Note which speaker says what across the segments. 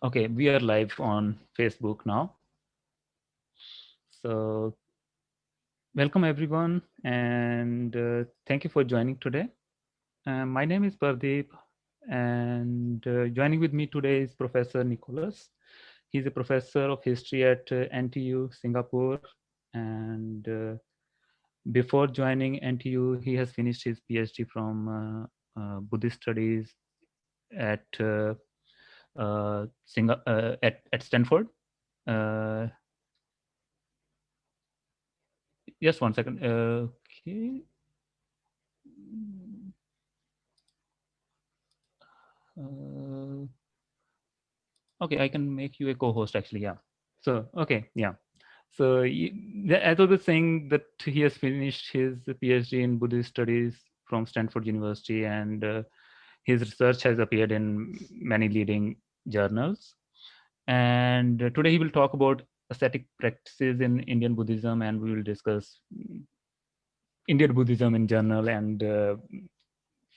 Speaker 1: Okay, we are live on Facebook now. So welcome everyone, and thank you for joining today. My name is Pardeep, and joining with me today is Professor Nicholas. He's a professor of history at NTU Singapore, and before joining NTU, he has finished his PhD from Buddhist studies at at Stanford. Uh, just one second. Okay. Uh, okay, I can make you a co-host actually. Yeah. So okay, yeah. So as I was saying that he has finished his PhD in Buddhist studies from Stanford University, and his research has appeared in many leading journals. And today he will talk about ascetic practices in Indian Buddhism, and we will discuss Indian Buddhism in general and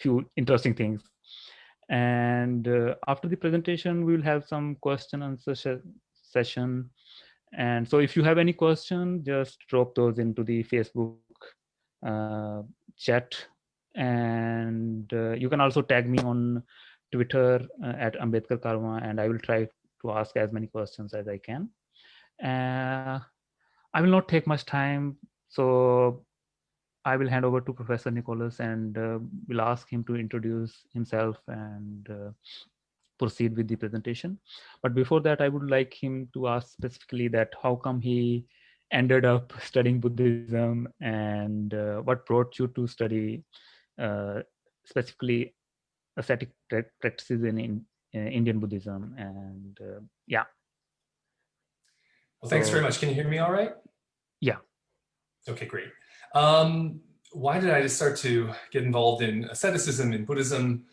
Speaker 1: few interesting things. And after the presentation, we will have some question and answer session. And so if you have any question, just drop those into the Facebook uh, chat. And you can also tag me on Twitter at Ambedkar Karma, and I will try to ask as many questions as I can. Uh, I will not take much time, so I will hand over to Professor Nicholas, and will ask him to introduce himself and proceed with the presentation. But before that, I would like him to ask specifically that how come he ended up studying Buddhism, and what brought you to study uh, specifically ascetic practices in Indian Buddhism. And yeah.
Speaker 2: Well, thanks very much. Can you hear me all right?
Speaker 1: Yeah.
Speaker 2: Okay, great. Why did I just start to get involved in asceticism in Buddhism,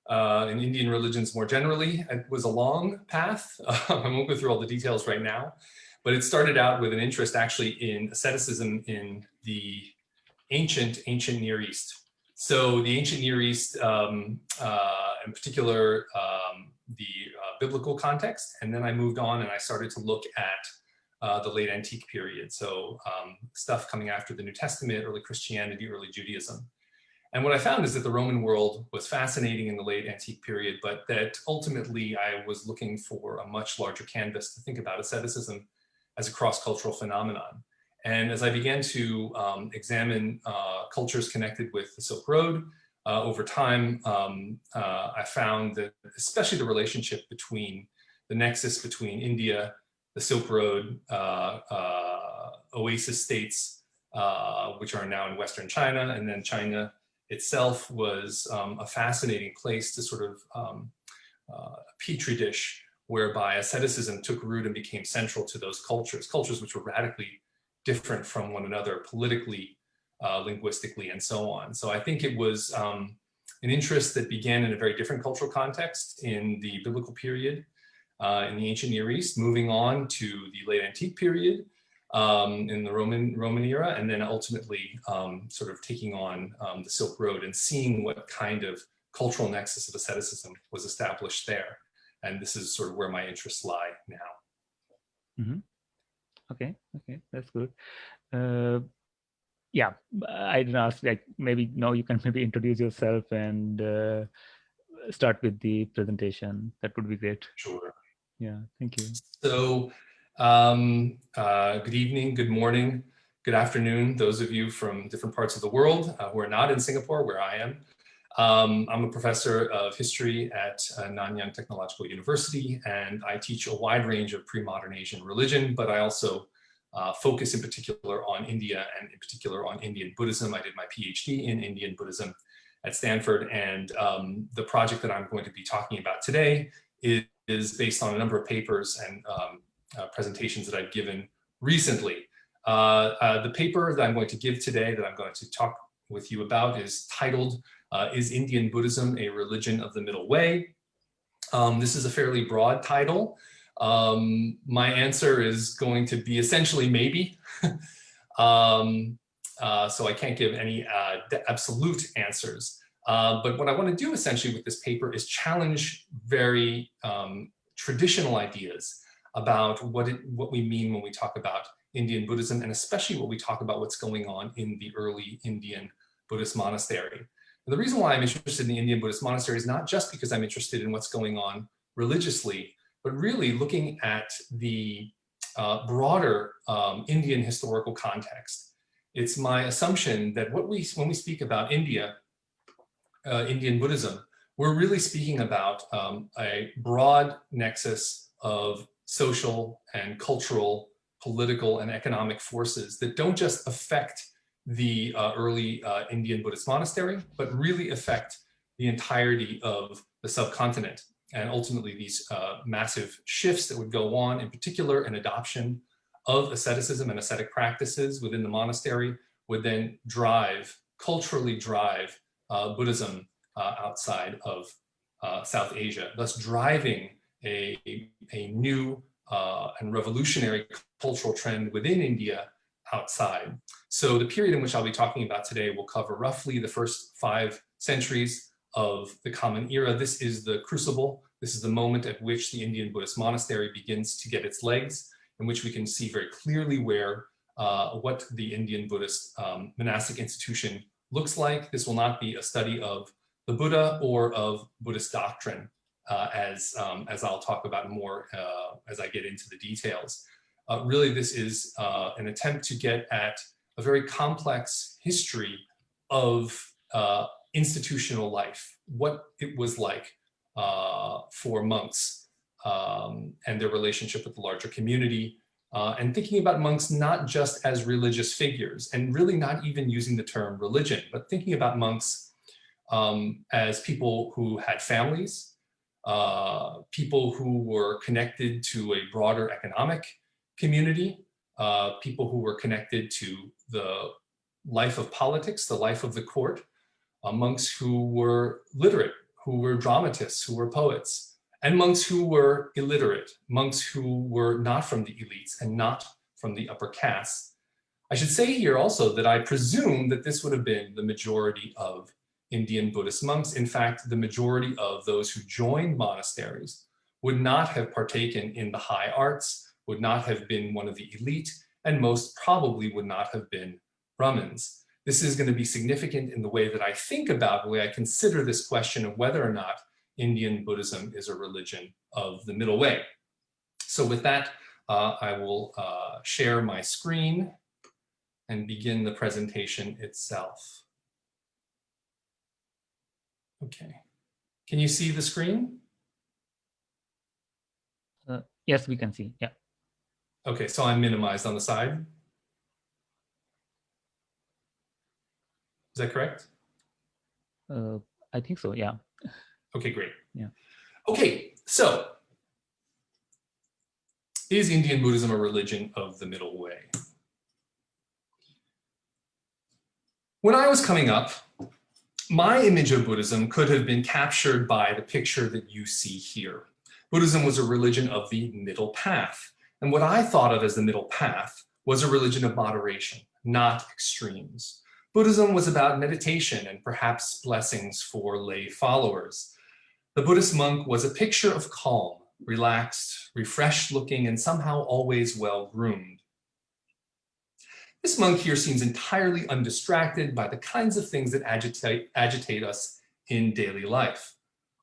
Speaker 2: in Indian religions more generally? It was a long path. I won't go through all the details right now, but it started out with an interest actually in asceticism in the ancient Near East. So the ancient Near East, in particular, the biblical context, and then I moved on and I started to look at the late antique period. So stuff coming after the New Testament, early Christianity, early Judaism. And what I found is that the Roman world was fascinating in the late antique period, but that ultimately I was looking for a much larger canvas to think about asceticism as a cross-cultural phenomenon. And as I began to examine cultures connected with the Silk Road, over time, I found that especially the relationship between the nexus between India, the Silk Road, oasis states, which are now in Western China, and then China itself was a fascinating place to sort of petri dish whereby asceticism took root and became central to those cultures which were radically different from one another politically, linguistically, and so on. So I think it was an interest that began in a very different cultural context in the biblical period, in the ancient Near East, moving on to the late antique period, in the Roman era, and then ultimately sort of taking on the Silk Road and seeing what kind of cultural nexus of asceticism was established there. And this is sort of where my interests lie now.
Speaker 1: Mm-hmm. Okay, that's good. Yeah, I didn't ask, like, maybe now you can maybe introduce yourself and start with the presentation. That would be great.
Speaker 2: Sure.
Speaker 1: Yeah, thank you.
Speaker 2: So good evening, good morning, good afternoon, those of you from different parts of the world who are not in Singapore, where I am. I'm a professor of history at Nanyang Technological University, and I teach a wide range of pre-modern Asian religion, but I also focus in particular on India and in particular on Indian Buddhism. I did my PhD in Indian Buddhism at Stanford, and the project that I'm going to be talking about today is based on a number of papers and presentations that I've given recently. The paper that I'm going to give today, that I'm going to talk with you about, is titled, Is Indian Buddhism a Religion of the Middle Way? This is a fairly broad title. My answer is going to be essentially maybe. So I can't give any absolute answers. But what I want to do essentially with this paper is challenge very traditional ideas about what we mean when we talk about Indian Buddhism, and especially what we talk about what's going on in the early Indian Buddhist monastery. And the reason why I'm interested in the Indian Buddhist monastery is not just because I'm interested in what's going on religiously, but really looking at the broader Indian historical context. It's my assumption that when we speak about India, Indian Buddhism, we're really speaking about a broad nexus of social and cultural, political and economic forces that don't just affect the early Indian Buddhist monastery, but really affect the entirety of the subcontinent. And ultimately these massive shifts that would go on, in particular an adoption of asceticism and ascetic practices within the monastery, would then culturally drive Buddhism outside of South Asia, thus driving a new and revolutionary cultural trend within India outside. So the period in which I'll be talking about today will cover roughly the first 5 centuries of the Common Era. This is the crucible. This is the moment at which the Indian Buddhist monastery begins to get its legs, in which we can see very clearly what the Indian Buddhist monastic institution looks like. This will not be a study of the Buddha or of Buddhist doctrine, as I'll talk about more as I get into the details. Really, this is an attempt to get at a very complex history of institutional life, what it was like for monks and their relationship with the larger community, and thinking about monks not just as religious figures, and really not even using the term religion, but thinking about monks as people who had families, people who were connected to a broader economic community, people who were connected to the life of politics, the life of the court, monks who were literate, who were dramatists, who were poets, and monks who were illiterate, monks who were not from the elites and not from the upper castes. I should say here also that I presume that this would have been the majority of Indian Buddhist monks. In fact, the majority of those who joined monasteries would not have partaken in the high arts, would not have been one of the elite, and most probably would not have been Brahmins. This is going to be significant in the way that I think about, the way I consider this question of whether or not Indian Buddhism is a religion of the middle way. So with that, I will share my screen and begin the presentation itself. Okay, can you see the screen?
Speaker 1: Yes, we can see, yeah.
Speaker 2: Okay, so I'm minimized on the side. Is that correct?
Speaker 1: I think so, yeah.
Speaker 2: Okay, great.
Speaker 1: Yeah.
Speaker 2: Okay, so is Indian Buddhism a religion of the middle way? When I was coming up, my image of Buddhism could have been captured by the picture that you see here. Buddhism was a religion of the middle path. And what I thought of as the middle path was a religion of moderation, not extremes. Buddhism was about meditation and perhaps blessings for lay followers. The Buddhist monk was a picture of calm, relaxed, refreshed looking, and somehow always well-groomed. This monk here seems entirely undistracted by the kinds of things that agitate us in daily life.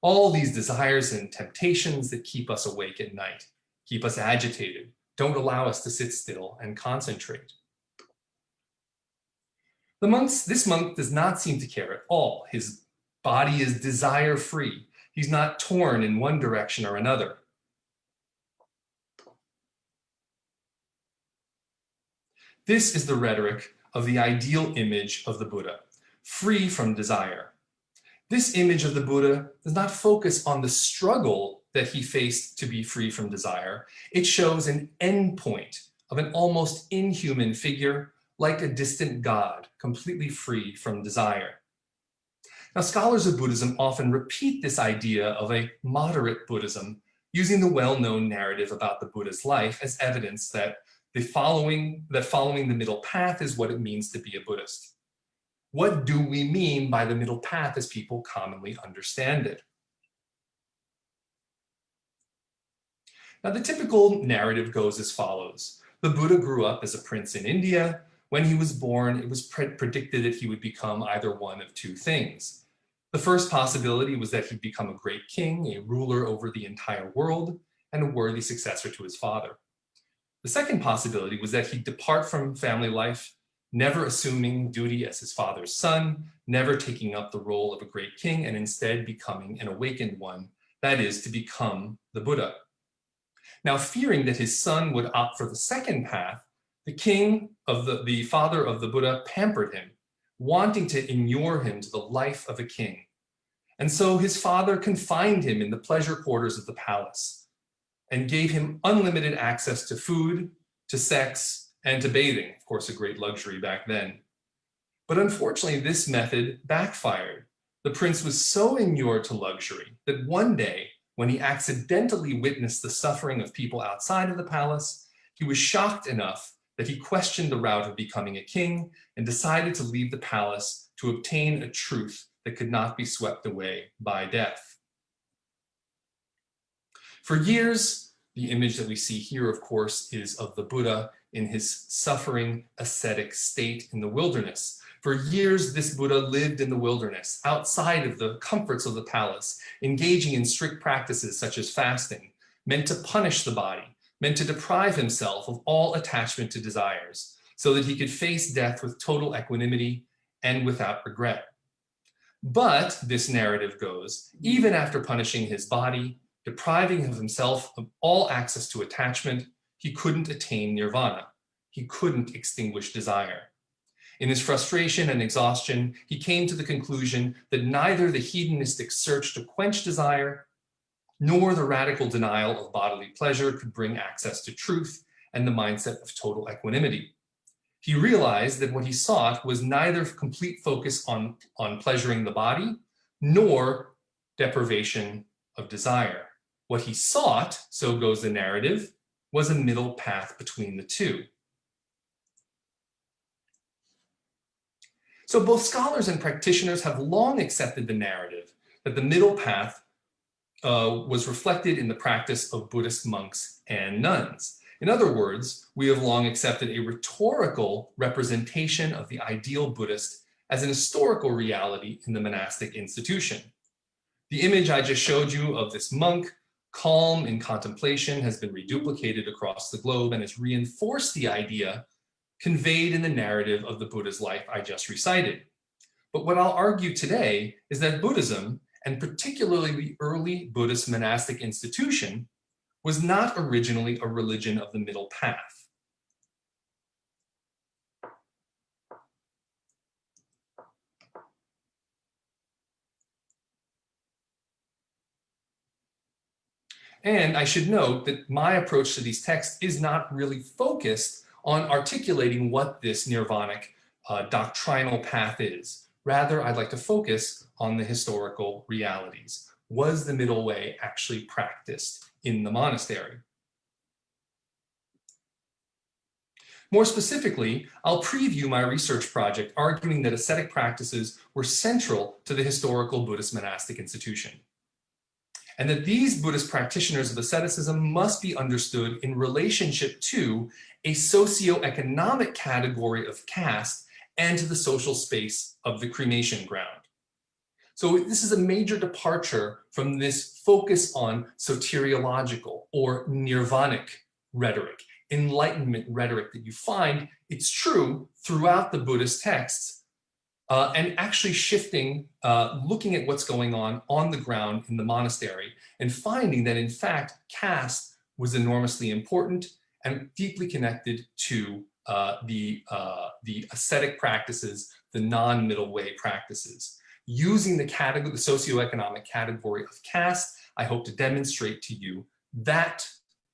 Speaker 2: All these desires and temptations that keep us awake at night, keep us agitated, don't allow us to sit still and concentrate. This monk does not seem to care at all. His body is desire-free. He's not torn in one direction or another. This is the rhetoric of the ideal image of the Buddha, free from desire. This image of the Buddha does not focus on the struggle that he faced to be free from desire. It shows an endpoint of an almost inhuman figure, like a distant god, completely free from desire. Now, scholars of Buddhism often repeat this idea of a moderate Buddhism, using the well-known narrative about the Buddha's life as evidence that following the middle path is what it means to be a Buddhist. What do we mean by the middle path as people commonly understand it? Now, the typical narrative goes as follows. The Buddha grew up as a prince in India. When he was born, it was predicted that he would become either one of two things. The first possibility was that he'd become a great king, a ruler over the entire world, and a worthy successor to his father. The second possibility was that he'd depart from family life, never assuming duty as his father's son, never taking up the role of a great king, and instead becoming an awakened one, that is, to become the Buddha. Now, fearing that his son would opt for the second path, the father of the Buddha pampered him, wanting to inure him to the life of a king. And so his father confined him in the pleasure quarters of the palace and gave him unlimited access to food, to sex, and to bathing, of course, a great luxury back then. But unfortunately, this method backfired. The prince was so inured to luxury that one day, when he accidentally witnessed the suffering of people outside of the palace, he was shocked enough that he questioned the route of becoming a king and decided to leave the palace to obtain a truth that could not be swept away by death. For years, the image that we see here, of course, is of the Buddha in his suffering ascetic state in the wilderness. For years, this Buddha lived in the wilderness, outside of the comforts of the palace, engaging in strict practices such as fasting, meant to punish the body, meant to deprive himself of all attachment to desires, so that he could face death with total equanimity and without regret. But, this narrative goes, even after punishing his body, depriving himself of all access to attachment, he couldn't attain nirvana. He couldn't extinguish desire. In his frustration and exhaustion, he came to the conclusion that neither the hedonistic search to quench desire nor the radical denial of bodily pleasure could bring access to truth and the mindset of total equanimity. He realized that what he sought was neither complete focus on pleasuring the body nor deprivation of desire. What he sought, so goes the narrative, was a middle path between the two. So both scholars and practitioners have long accepted the narrative that the middle path was reflected in the practice of Buddhist monks and nuns. In other words, we have long accepted a rhetorical representation of the ideal Buddhist as an historical reality in the monastic institution. The image I just showed you of this monk, calm in contemplation, has been reduplicated across the globe and has reinforced the idea conveyed in the narrative of the Buddha's life I just recited. But what I'll argue today is that Buddhism, and particularly the early Buddhist monastic institution, was not originally a religion of the middle path. And I should note that my approach to these texts is not really focused on articulating what this nirvanic doctrinal path is. Rather, I'd like to focus on the historical realities. Was the middle way actually practiced in the monastery? More specifically, I'll preview my research project arguing that ascetic practices were central to the historical Buddhist monastic institution, and that these Buddhist practitioners of asceticism must be understood in relationship to a socioeconomic category of caste and to the social space of the cremation ground. So this is a major departure from this focus on soteriological or nirvanic rhetoric, enlightenment rhetoric that you find, it's true, throughout the Buddhist texts, and actually shifting, looking at what's going on the ground in the monastery, and finding that in fact caste was enormously important and deeply connected to the ascetic practices, the non-middle way practices. Using the socioeconomic category of caste, I hope to demonstrate to you that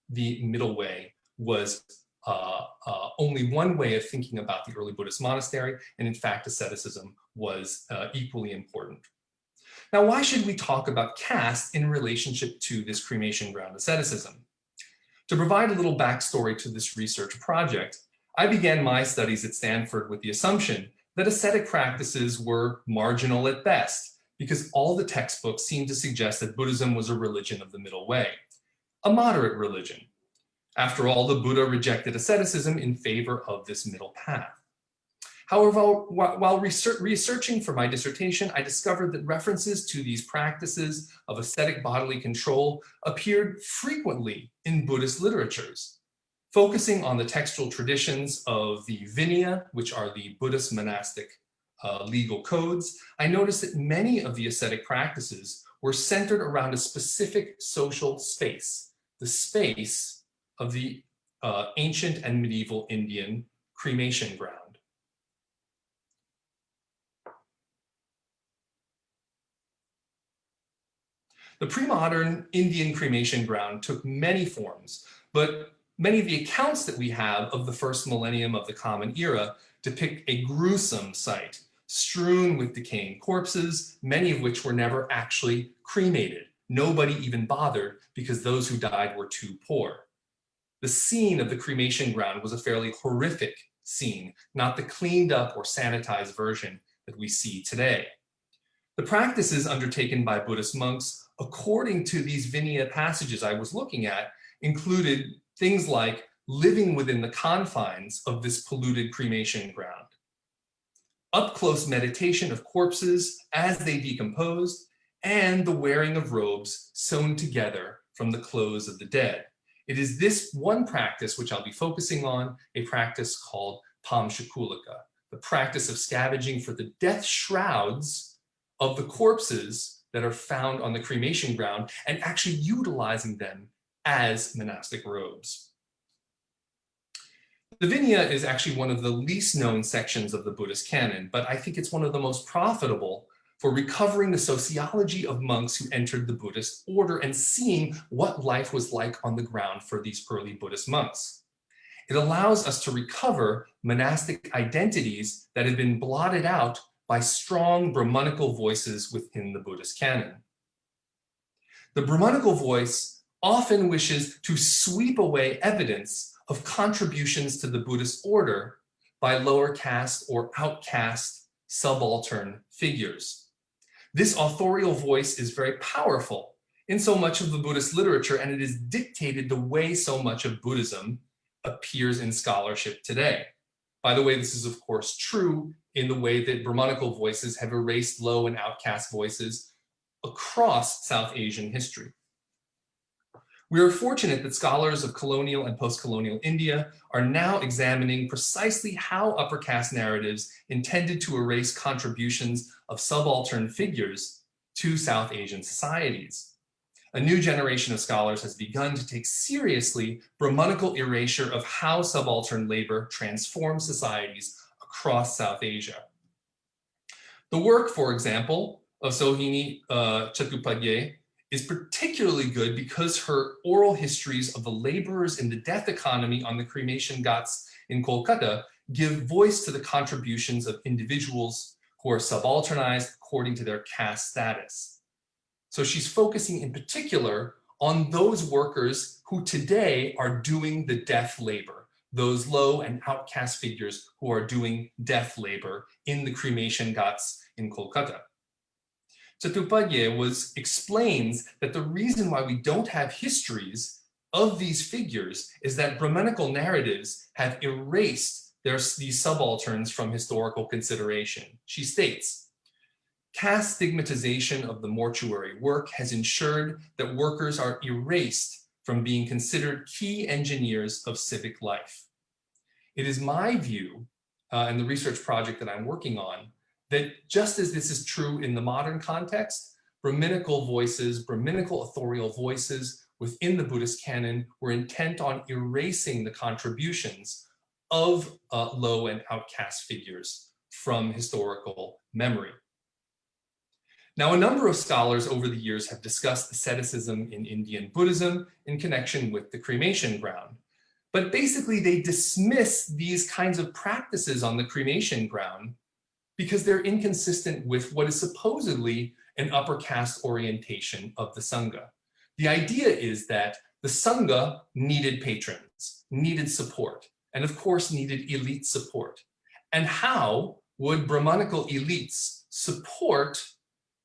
Speaker 2: the middle way was only one way of thinking about the early Buddhist monastery, and in fact, asceticism was equally important. Now, why should we talk about caste in relationship to this cremation ground asceticism? To provide a little backstory to this research project, I began my studies at Stanford with the assumption that ascetic practices were marginal at best, because all the textbooks seemed to suggest that Buddhism was a religion of the middle way, a moderate religion. After all, the Buddha rejected asceticism in favor of this middle path. However, while researching for my dissertation, I discovered that references to these practices of ascetic bodily control appeared frequently in Buddhist literatures. Focusing on the textual traditions of the Vinaya, which are the Buddhist monastic legal codes, I noticed that many of the ascetic practices were centered around a specific social space, the space of the ancient and medieval Indian cremation ground. The pre-modern Indian cremation ground took many forms, but many of the accounts that we have of the first millennium of the Common Era depict a gruesome sight, strewn with decaying corpses, many of which were never actually cremated. Nobody even bothered because those who died were too poor. The scene of the cremation ground was a fairly horrific scene, not the cleaned up or sanitized version that we see today. The practices undertaken by Buddhist monks, according to these Vinaya passages I was looking at, included things like living within the confines of this polluted cremation ground, up-close meditation of corpses as they decomposed, and the wearing of robes sewn together from the clothes of the dead. It is this one practice which I'll be focusing on, a practice called Pamshakulika, the practice of scavenging for the death shrouds of the corpses that are found on the cremation ground and actually utilizing them as monastic robes. The Vinaya is actually one of the least known sections of the Buddhist canon, but I think it's one of the most profitable for recovering the sociology of monks who entered the Buddhist order and seeing what life was like on the ground for these early Buddhist monks. It allows us to recover monastic identities that had been blotted out by strong Brahmanical voices within the Buddhist canon. The Brahmanical voice often wishes to sweep away evidence of contributions to the Buddhist order by lower caste or outcast subaltern figures. This authorial voice is very powerful in so much of the Buddhist literature, and it has dictated the way so much of Buddhism appears in scholarship today. By the way, this is of course true in the way that Brahmanical voices have erased low and outcast voices across South Asian history. We are fortunate that scholars of colonial and post-colonial India are now examining precisely how upper caste narratives intended to erase contributions of subaltern figures to South Asian societies. A new generation of scholars has begun to take seriously Brahmanical erasure of how subaltern labor transforms societies across South Asia. The work, for example, of Sohini Chattopadhyay is particularly good because her oral histories of the laborers in the death economy on the cremation ghats in Kolkata give voice to the contributions of individuals who are subalternized according to their caste status. So she's focusing in particular on those workers who today are doing the death labor, those low and outcast figures who are doing death labor in the cremation ghats in Kolkata. Chattopadhyay explains that the reason why we don't have histories of these figures is that Brahmanical narratives have erased these subalterns from historical consideration. She states, caste stigmatization of the mortuary work has ensured that workers are erased from being considered key engineers of civic life. It is my view, and the research project that I'm working on, that just as this is true in the modern context, Brahmanical voices, Brahmanical authorial voices within the Buddhist canon were intent on erasing the contributions of low and outcast figures from historical memory. Now, a number of scholars over the years have discussed asceticism in Indian Buddhism in connection with the cremation ground. But basically, they dismiss these kinds of practices on the cremation ground because they're inconsistent with what is supposedly an upper caste orientation of the Sangha. The idea is that the Sangha needed patrons, needed support, and of course needed elite support. And how would Brahmanical elites support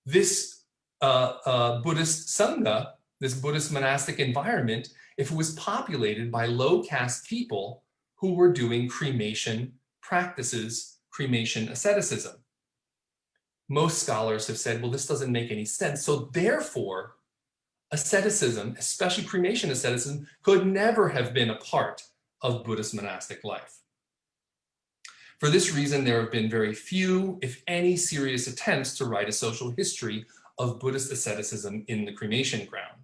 Speaker 2: this Buddhist Sangha, this Buddhist monastic environment, if it was populated by low caste people who were doing cremation practices, cremation asceticism? Most scholars have said, well, this doesn't make any sense. So therefore, asceticism, especially cremation asceticism, could never have been a part of Buddhist monastic life. For this reason, there have been very few, if any, serious attempts to write a social history of Buddhist asceticism in the cremation ground.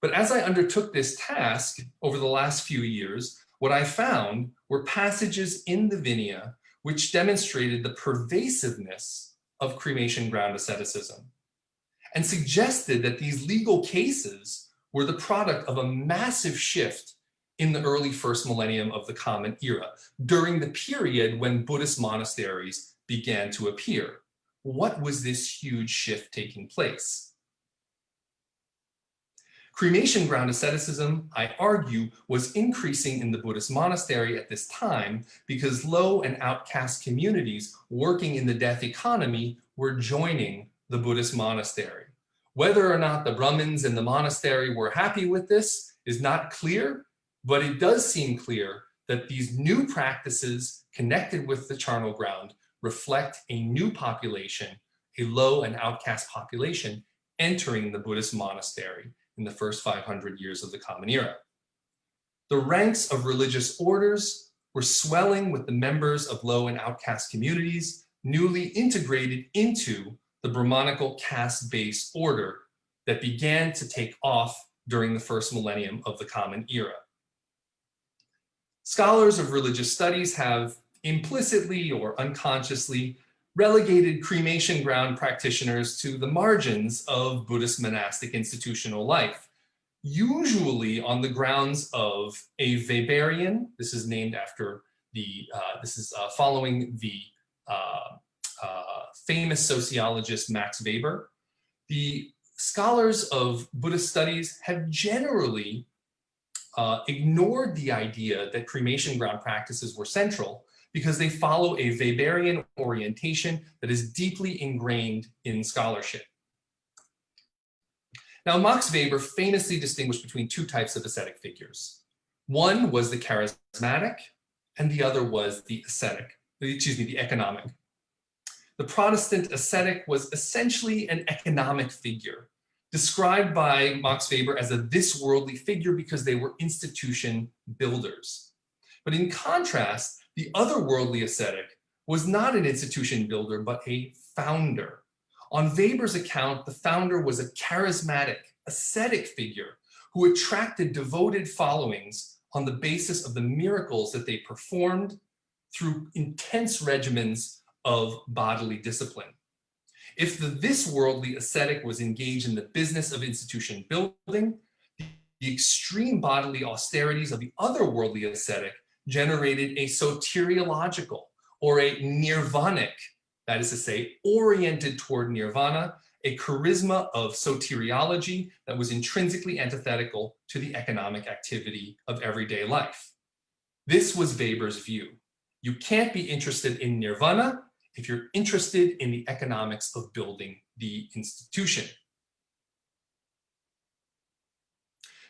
Speaker 2: But as I undertook this task over the last few years, what I found were passages in the Vinaya which demonstrated the pervasiveness of cremation ground asceticism and suggested that these legal cases were the product of a massive shift in the early first millennium of the Common Era, during the period when Buddhist monasteries began to appear. What was this huge shift taking place? Cremation ground asceticism, I argue, was increasing in the Buddhist monastery at this time because low and outcast communities working in the death economy were joining the Buddhist monastery. Whether or not the Brahmins in the monastery were happy with this is not clear, but it does seem clear that these new practices connected with the charnel ground reflect a new population, a low and outcast population entering the Buddhist monastery in the first 500 years of the Common Era. The ranks of religious orders were swelling with the members of low and outcast communities newly integrated into the Brahmanical caste-based order that began to take off during the first millennium of the Common Era. Scholars of religious studies have implicitly or unconsciously relegated cremation ground practitioners to the margins of Buddhist monastic institutional life, usually on the grounds of a Weberian. This is named after following the famous sociologist Max Weber. The scholars of Buddhist studies have generally ignored the idea that cremation ground practices were central because they follow a Weberian orientation that is deeply ingrained in scholarship. Now, Max Weber famously distinguished between two types of ascetic figures. One was the charismatic, and the other was the economic. The Protestant ascetic was essentially an economic figure, described by Max Weber as a this-worldly figure because they were institution builders. But in contrast, the otherworldly ascetic was not an institution builder, but a founder. On Weber's account, the founder was a charismatic, ascetic figure who attracted devoted followings on the basis of the miracles that they performed through intense regimens of bodily discipline. If the this-worldly ascetic was engaged in the business of institution building, the extreme bodily austerities of the otherworldly ascetic generated a soteriological or a nirvanic, that is to say, oriented toward nirvana, a charisma of soteriology that was intrinsically antithetical to the economic activity of everyday life. This was Weber's view. You can't be interested in nirvana if you're interested in the economics of building the institution.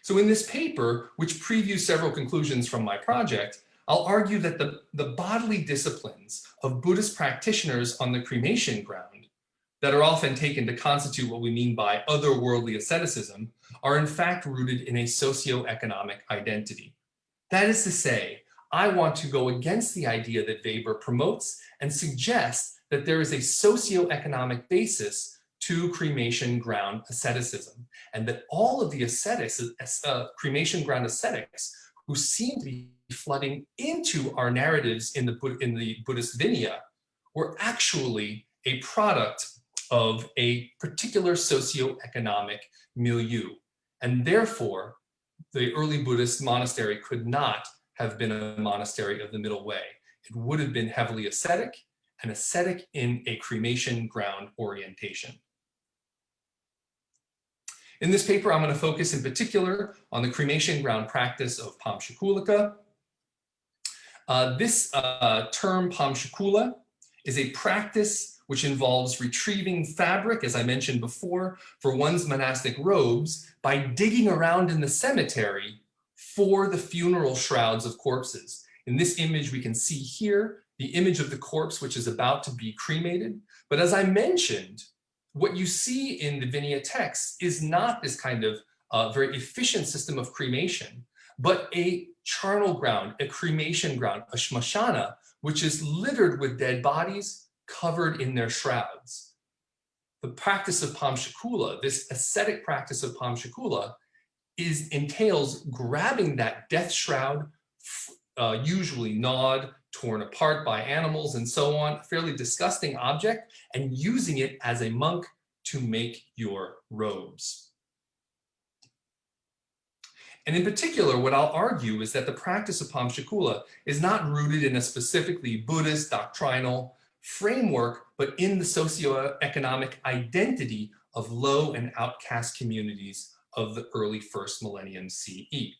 Speaker 2: So in this paper, which previews several conclusions from my project, I'll argue that the bodily disciplines of Buddhist practitioners on the cremation ground that are often taken to constitute what we mean by otherworldly asceticism are in fact rooted in a socioeconomic identity. That is to say, I want to go against the idea that Weber promotes and suggests that there is a socioeconomic basis to cremation ground asceticism, and that all of the ascetics, cremation ground ascetics, who seem to be flooding into our narratives in the Buddhist Vinaya, were actually a product of a particular socioeconomic milieu. And therefore, the early Buddhist monastery could not have been a monastery of the middle way. It would have been heavily ascetic, and ascetic in a cremation ground orientation. In this paper, I'm going to focus in particular on the cremation ground practice of Pamshakulika. This term Pamshakula is a practice which involves retrieving fabric, as I mentioned before, for one's monastic robes by digging around in the cemetery for the funeral shrouds of corpses. In this image, we can see here the image of the corpse which is about to be cremated. But as I mentioned, what you see in the Vinaya text is not this kind of very efficient system of cremation, but a charnel ground, a cremation ground, a shmashana, which is littered with dead bodies covered in their shrouds. The practice of Pamshakula, this ascetic practice of Pamshakula, entails grabbing that death shroud, usually gnawed, torn apart by animals and so on, a fairly disgusting object, and using it as a monk to make your robes. And in particular, what I'll argue is that the practice of Pamshakula is not rooted in a specifically Buddhist doctrinal framework, but in the socioeconomic identity of low and outcast communities of the early first millennium CE.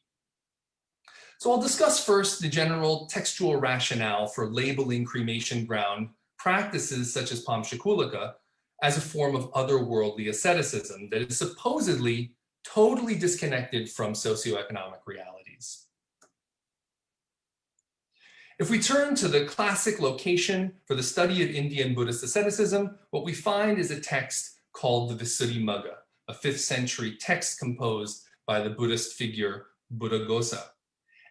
Speaker 2: So I'll discuss first the general textual rationale for labeling cremation ground practices such as Pamshakulika as a form of otherworldly asceticism that is supposedly totally disconnected from socioeconomic realities. If we turn to the classic location for the study of Indian Buddhist asceticism, what we find is a text called the Visuddhimagga, a 5th century text composed by the Buddhist figure Buddhaghosa.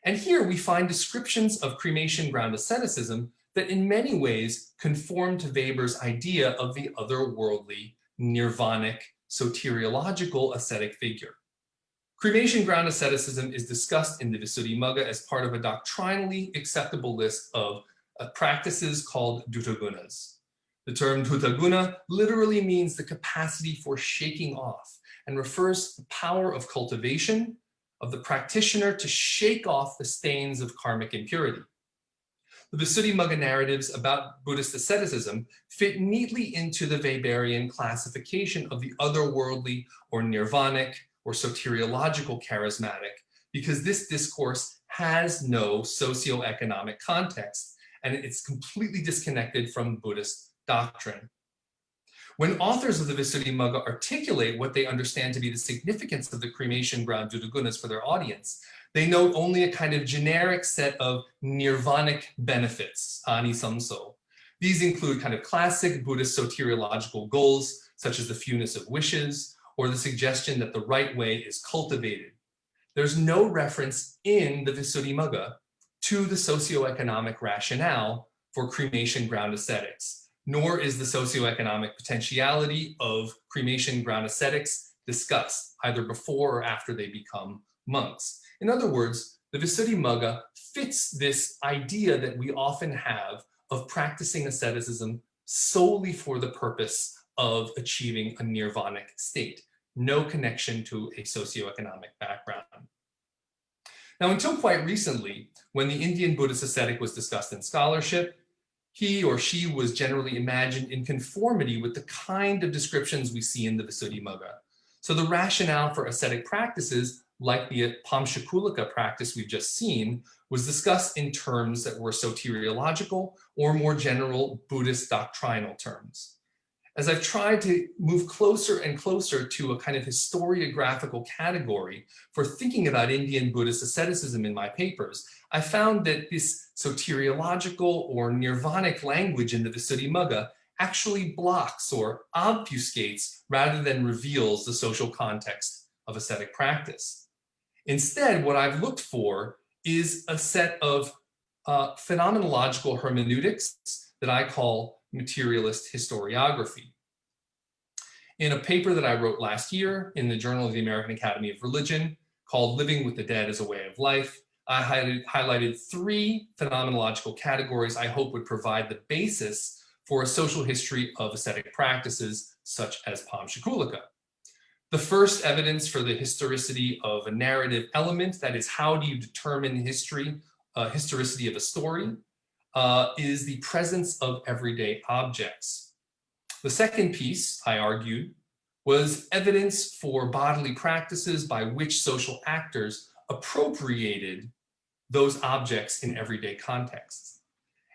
Speaker 2: And here we find descriptions of cremation ground asceticism that in many ways conform to Weber's idea of the otherworldly, nirvanic, soteriological ascetic figure. Cremation ground asceticism is discussed in the Visuddhimagga as part of a doctrinally acceptable list of practices called duttagunas. The term duttaguna literally means the capacity for shaking off and refers to the power of cultivation of the practitioner to shake off the stains of karmic impurity. The Visuddhimagga narratives about Buddhist asceticism fit neatly into the Weberian classification of the otherworldly or nirvanic or soteriological charismatic, because this discourse has no socioeconomic context and it's completely disconnected from Buddhist doctrine. When authors of the Visuddhimagga articulate what they understand to be the significance of the cremation ground duttagunas for their audience, they note only a kind of generic set of nirvanic benefits, anisamso. These include kind of classic Buddhist soteriological goals, such as the fewness of wishes, or the suggestion that the right way is cultivated. There's no reference in the Visuddhimagga to the socioeconomic rationale for cremation ground ascetics, nor is the socioeconomic potentiality of cremation ground ascetics discussed, either before or after they become monks. In other words, the Visuddhimagga fits this idea that we often have of practicing asceticism solely for the purpose of achieving a nirvanic state, no connection to a socioeconomic background. Now, until quite recently, when the Indian Buddhist ascetic was discussed in scholarship, he or she was generally imagined in conformity with the kind of descriptions we see in the Visuddhimagga. So the rationale for ascetic practices, like the Pamshakulika practice we've just seen, was discussed in terms that were soteriological or more general Buddhist doctrinal terms. As I've tried to move closer and closer to a kind of historiographical category for thinking about Indian Buddhist asceticism in my papers, I found that this soteriological or nirvanic language in the Visuddhimagga actually blocks or obfuscates rather than reveals the social context of ascetic practice. Instead, what I've looked for is a set of phenomenological hermeneutics that I call materialist historiography. In a paper that I wrote last year in the Journal of the American Academy of Religion called Living with the Dead as a Way of Life, I highlighted 3 phenomenological categories I hope would provide the basis for a social history of ascetic practices such as Pamshakulika. The first evidence for the historicity of a narrative element, that is, how do you determine historicity of a story, is the presence of everyday objects. The second piece, I argued, was evidence for bodily practices by which social actors appropriated those objects in everyday contexts.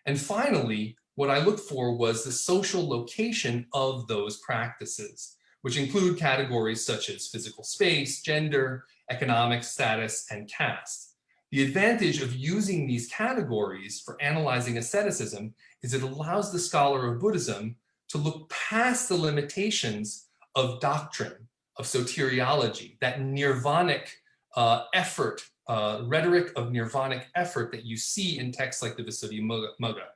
Speaker 2: And finally, what I looked for was the social location of those practices, which include categories such as physical space, gender, economic status, and caste. The advantage of using these categories for analyzing asceticism is it allows the scholar of Buddhism to look past the limitations of doctrine, of soteriology, that nirvanic effort, rhetoric of nirvanic effort that you see in texts like the Visuddhimagga.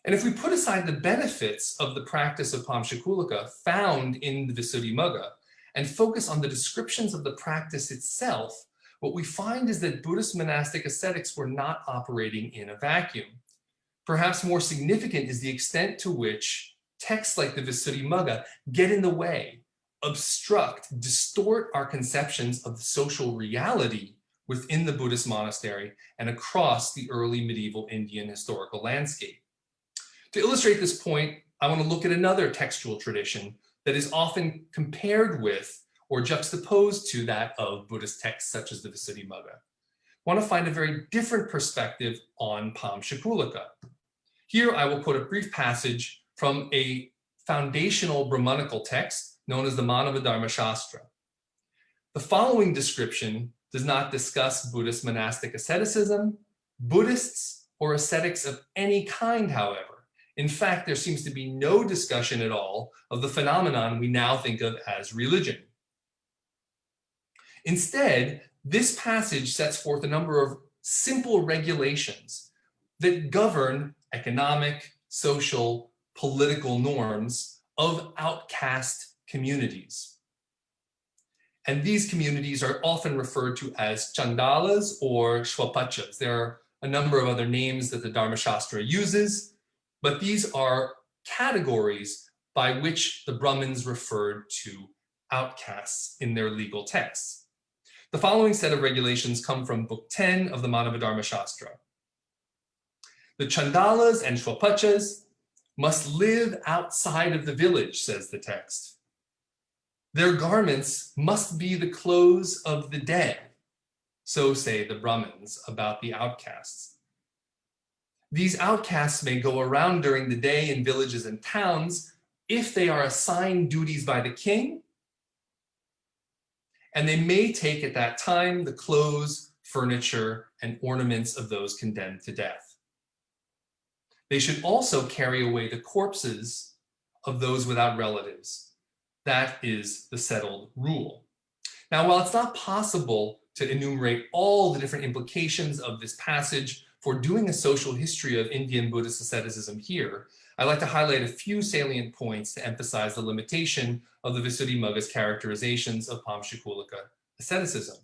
Speaker 2: And if we put aside the benefits of the practice of Pamchakulika found in the Visuddhimagga and focus on the descriptions of the practice itself, what we find is that Buddhist monastic ascetics were not operating in a vacuum. Perhaps more significant is the extent to which texts like the Visuddhimagga get in the way, obstruct, distort our conceptions of the social reality within the Buddhist monastery and across the early medieval Indian historical landscape. To illustrate this point, I want to look at another textual tradition that is often compared with or juxtaposed to that of Buddhist texts such as the Visuddhimagga. I want to find a very different perspective on Pamchakulika. Here I will quote a brief passage from a foundational Brahmanical text known as the Manavadharma Shastra. The following description does not discuss Buddhist monastic asceticism, Buddhists, or ascetics of any kind, however. In fact, there seems to be no discussion at all of the phenomenon we now think of as religion. Instead, this passage sets forth a number of simple regulations that govern economic, social, political norms of outcast communities. And these communities are often referred to as chandalas or shwapachas. There are a number of other names that the Dharmashastra uses, but these are categories by which the Brahmins referred to outcasts in their legal texts. The following set of regulations come from Book 10 of the Manavadharma Shastra. The chandalas and shwapachas must live outside of the village, says the text. Their garments must be the clothes of the dead, so say the Brahmins about the outcasts. These outcasts may go around during the day in villages and towns if they are assigned duties by the king, and they may take at that time the clothes, furniture, and ornaments of those condemned to death. They should also carry away the corpses of those without relatives. That is the settled rule. Now, while it's not possible to enumerate all the different implications of this passage for doing a social history of Indian Buddhist asceticism here, I'd like to highlight a few salient points to emphasize the limitation of the Visuddhimagga's characterizations of Pamchakulika asceticism.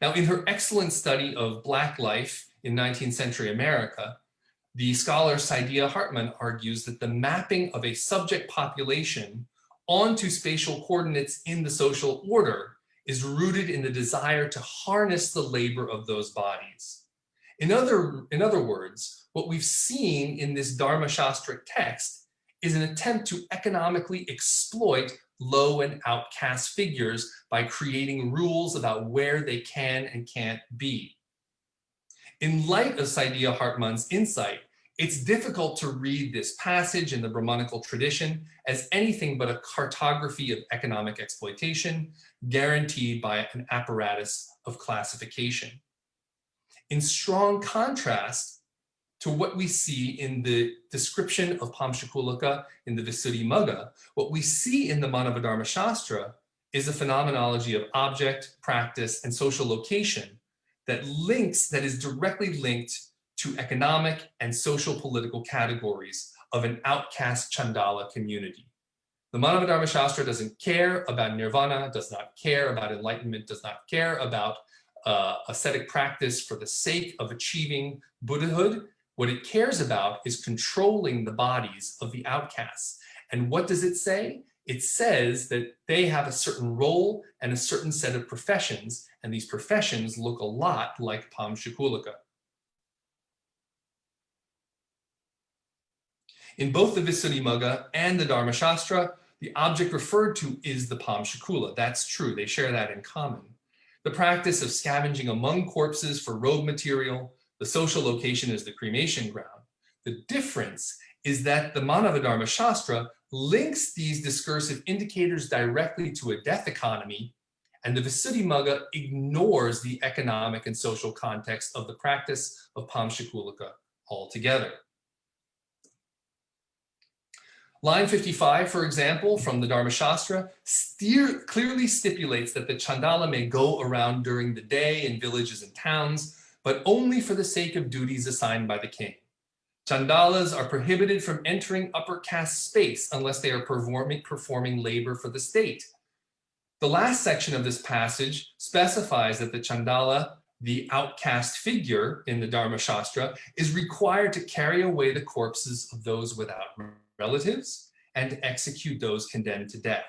Speaker 2: Now, in her excellent study of Black life in 19th century America, the scholar Saidiya Hartman argues that the mapping of a subject population onto spatial coordinates in the social order is rooted in the desire to harness the labor of those bodies. In other words, what we've seen in this Dharmashastric text is an attempt to economically exploit low and outcast figures by creating rules about where they can and can't be. In light of Saidiya Hartman's insight, it's difficult to read this passage in the Brahmanical tradition as anything but a cartography of economic exploitation guaranteed by an apparatus of classification. In strong contrast to what we see in the description of Pamchakulika in the Visuddhimagga, what we see in the Manavadharma Shastra is a phenomenology of object, practice, and social location that is directly linked to economic and social political categories of an outcast Chandala community. The Manavadharma Shastra doesn't care about nirvana, does not care about enlightenment, does not care about ascetic practice for the sake of achieving Buddhahood. What it cares about is controlling the bodies of the outcasts. And what does it say? It says that they have a certain role and a certain set of professions, and these professions look a lot like Pamchakulika. In both the Visuddhimagga and the Dharmashastra, the object referred to is the Pamchakula. That's true, they share that in common. The practice of scavenging among corpses for robe material, The social location is the cremation ground. The difference is that the Manavadharma Shastra links these discursive indicators directly to a death economy, and the Visuddhimagga ignores the economic and social context of the practice of Pamshakulika altogether. Line 55, for example, from the Dharma Shastra, clearly stipulates that the Chandala may go around during the day in villages and towns, but only for the sake of duties assigned by the king. Chandalas are prohibited from entering upper caste space unless they are performing labor for the state. The last section of this passage specifies that the Chandala, the outcast figure in the Dharma Shastra, is required to carry away the corpses of those without relatives and execute those condemned to death.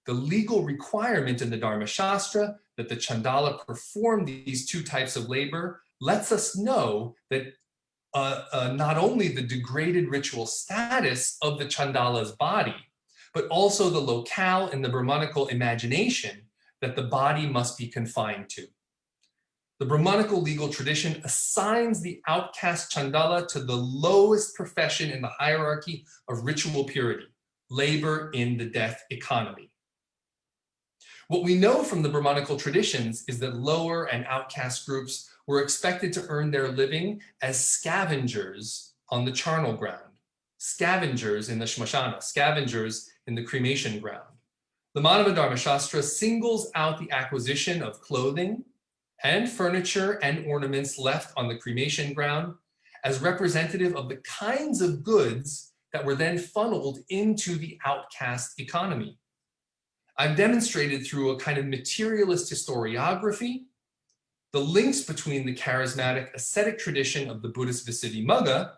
Speaker 2: The legal requirement in the Dharma Shastra that the Chandala perform these two types of labor lets us know that not only the degraded ritual status of the Chandala's body, but also the locale in the Brahmanical imagination that the body must be confined to. The Brahmanical legal tradition assigns the outcast Chandala to the lowest profession in the hierarchy of ritual purity, labor in the death economy. What we know from the Brahmanical traditions is that lower and outcast groups were expected to earn their living as scavengers on the charnel ground, scavengers in the Shmashana, scavengers in the cremation ground. The Manavadharma Shastra singles out the acquisition of clothing and furniture and ornaments left on the cremation ground as representative of the kinds of goods that were then funneled into the outcast economy. I've demonstrated through a kind of materialist historiography the links between the charismatic ascetic tradition of the Buddhist Visuddhimagga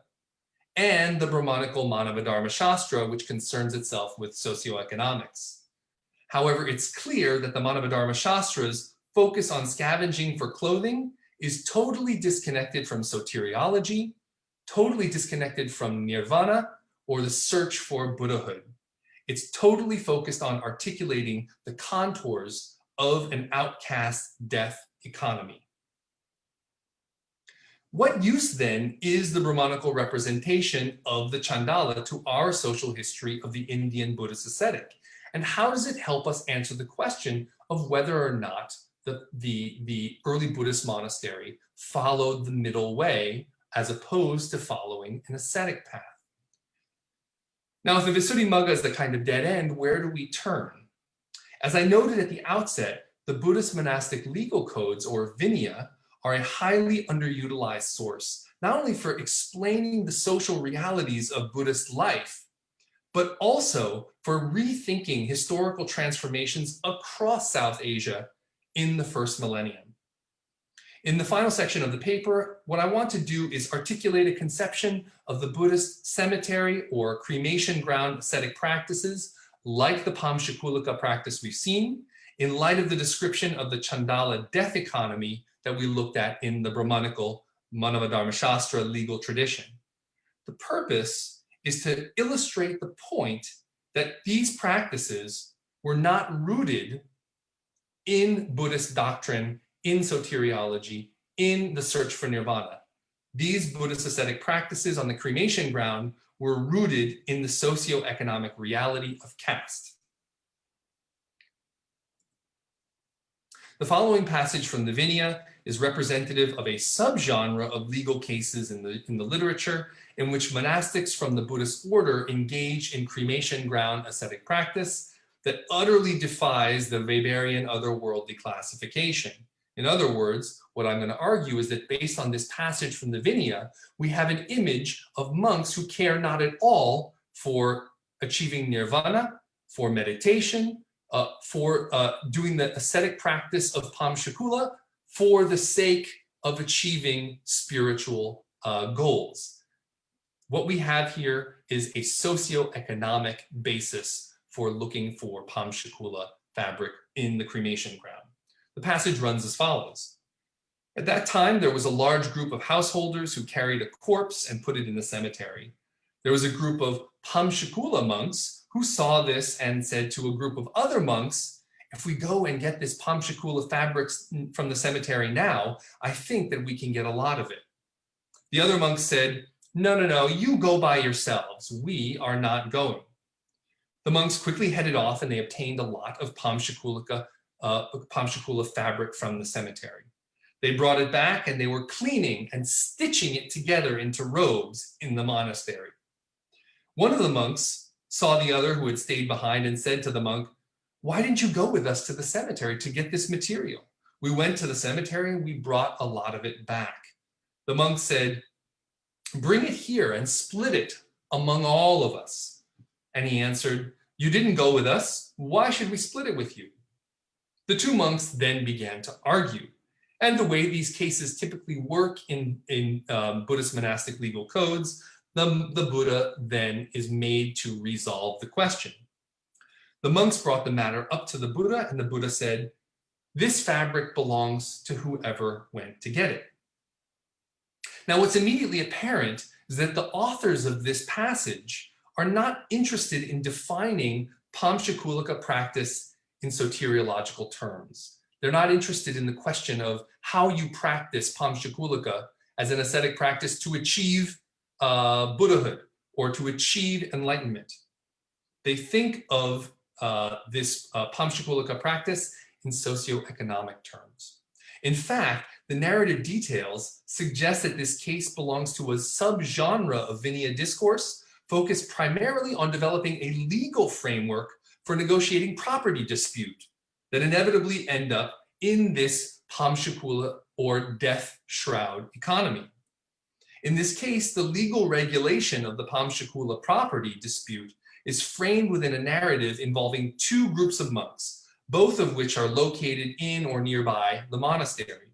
Speaker 2: and the Brahmanical Manavadharma Shastra, which concerns itself with socioeconomics. However, it's clear that the Manavadharma Shastra's focus on scavenging for clothing is totally disconnected from soteriology, totally disconnected from nirvana or the search for Buddhahood. It's totally focused on articulating the contours of an outcast death economy. What use then is the Brahmanical representation of the Chandala to our social history of the Indian Buddhist ascetic? And how does it help us answer the question of whether or not the early Buddhist monastery followed the middle way as opposed to following an ascetic path? Now, if the Visuddhimagga is the kind of dead end, where do we turn? As I noted at the outset, the Buddhist monastic legal codes, or Vinaya, are a highly underutilized source, not only for explaining the social realities of Buddhist life, but also for rethinking historical transformations across South Asia in the first millennium. In the final section of the paper, what I want to do is articulate a conception of the Buddhist cemetery or cremation ground ascetic practices, like the Pamshakulika practice we've seen, in light of the description of the Chandala death economy that we looked at in the Brahmanical Manavadharma Shastra legal tradition. The purpose is to illustrate the point that these practices were not rooted in Buddhist doctrine, in soteriology, in the search for nirvana. These Buddhist ascetic practices on the cremation ground were rooted in the socioeconomic reality of caste. The following passage from the Vinaya is representative of a subgenre of legal cases in the literature in which monastics from the Buddhist order engage in cremation ground ascetic practice that utterly defies the Weberian otherworldly classification. In other words, what I'm going to argue is that based on this passage from the Vinaya, we have an image of monks who care not at all for achieving nirvana, for meditation, for doing the ascetic practice of Pamshakula for the sake of achieving spiritual goals. What we have here is a socioeconomic basis for looking for Pamshakula fabric in the cremation ground. The passage runs as follows. At that time, there was a large group of householders who carried a corpse and put it in the cemetery. There was a group of Pamshakula monks who saw this and said to a group of other monks, if we go and get this Pamshakula fabrics from the cemetery now, I think that we can get a lot of it. The other monks said, no, no, no, you go by yourselves. We are not going. The monks quickly headed off and they obtained a lot of Pamshakula fabric from the cemetery. They brought it back and they were cleaning and stitching it together into robes in the monastery. One of the monks saw the other who had stayed behind and said to the monk, why didn't you go with us to the cemetery to get this material? We went to the cemetery and we brought a lot of it back. The monk said, bring it here and split it among all of us. And he answered, you didn't go with us. Why should we split it with you? The two monks then began to argue. And the way these cases typically work in Buddhist monastic legal codes, the Buddha then is made to resolve the question. The monks brought the matter up to the Buddha, and the Buddha said, this fabric belongs to whoever went to get it. Now, what's immediately apparent is that the authors of this passage are not interested in defining Pamshakulika practice in soteriological terms. They're not interested in the question of how you practice Pamshakulika as an ascetic practice to achieve Buddhahood or to achieve enlightenment. They think of this Pamshakulika practice in socioeconomic terms. In fact, the narrative details suggest that this case belongs to a subgenre of Vinaya discourse focused primarily on developing a legal framework for negotiating property dispute that inevitably end up in this Pamshakula or death shroud economy. In this case, the legal regulation of the Pamshakula property dispute is framed within a narrative involving two groups of monks, both of which are located in or nearby the monastery.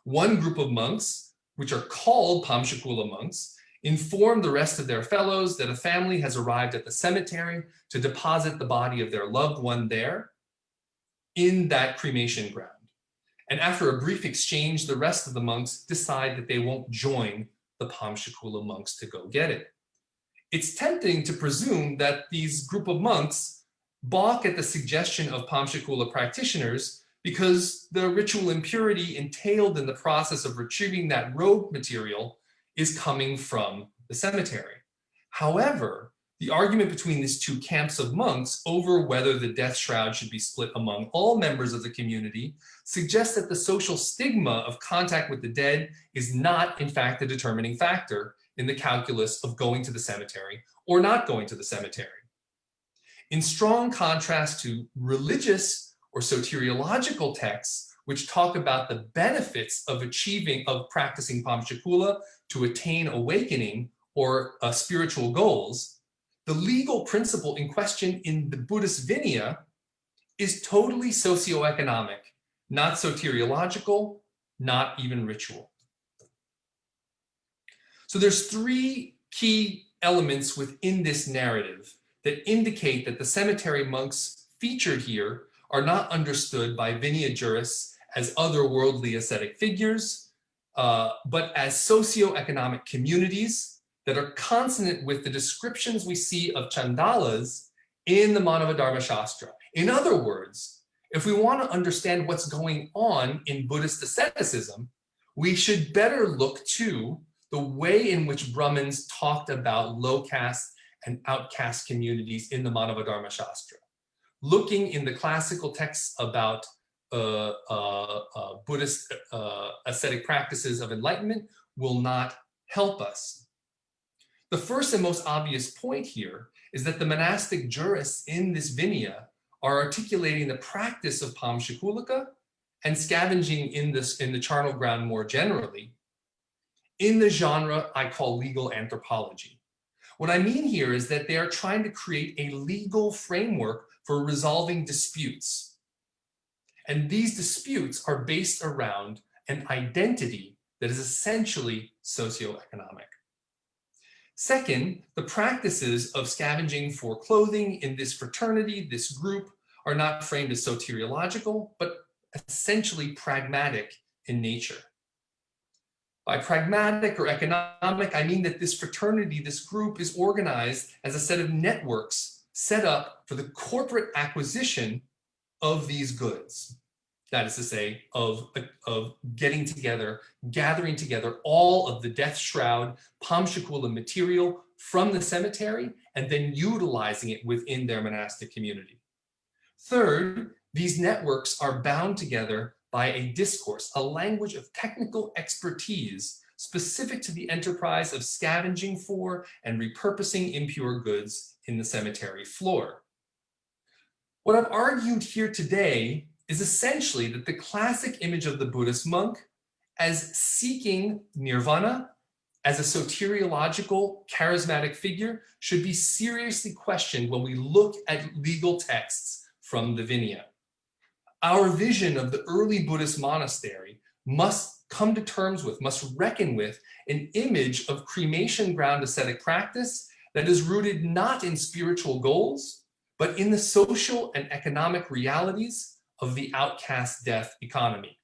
Speaker 2: One group of monks, which are called Pamshakula monks, inform the rest of their fellows that a family has arrived at the cemetery to deposit the body of their loved one there in that cremation ground. And after a brief exchange, the rest of the monks decide that they won't join the Pamshakula monks to go get it. It's tempting to presume that these group of monks balk at the suggestion of Pamshakula practitioners because the ritual impurity entailed in the process of retrieving that robe material is coming from the cemetery. However, the argument between these two camps of monks over whether the death shroud should be split among all members of the community suggests that the social stigma of contact with the dead is not, in fact, the determining factor in the calculus of going to the cemetery or not going to the cemetery. In strong contrast to religious or soteriological texts, which talk about the benefits of practicing Pamshakula to attain awakening or spiritual goals, the legal principle in question in the Buddhist Vinaya is totally socioeconomic, not soteriological, not even ritual. So there's three key elements within this narrative that indicate that the cemetery monks featured here are not understood by Vinaya jurists as otherworldly ascetic figures, but as socioeconomic communities that are consonant with the descriptions we see of chandalas in the Manavadharma Shastra. In other words, if we want to understand what's going on in Buddhist asceticism, we should better look to the way in which Brahmins talked about low caste and outcast communities in the Manavadharma Shastra. Looking in the classical texts about Buddhist ascetic practices of enlightenment will not help us. The first and most obvious point here is that the monastic jurists in this Vinaya are articulating the practice of Pamshakulika and scavenging in the charnel ground more generally in the genre I call legal anthropology. What I mean here is that they are trying to create a legal framework for resolving disputes. And these disputes are based around an identity that is essentially socioeconomic. Second, the practices of scavenging for clothing in this fraternity, this group, are not framed as soteriological, but essentially pragmatic in nature. By pragmatic or economic, I mean that this fraternity, this group, is organized as a set of networks set up for the corporate acquisition of these goods. that is to say, of getting together, gathering together all of the death shroud, Pam Shakula material from the cemetery, and then utilizing it within their monastic community. Third, these networks are bound together by a discourse, a language of technical expertise specific to the enterprise of scavenging for and repurposing impure goods in the cemetery floor. What I've argued here today is essentially that the classic image of the Buddhist monk as seeking nirvana, as a soteriological, charismatic figure, should be seriously questioned when we look at legal texts from the Vinaya. Our vision of the early Buddhist monastery must come to terms with, must reckon with, an image of cremation ground ascetic practice that is rooted not in spiritual goals, but in the social and economic realities of the outcast death economy.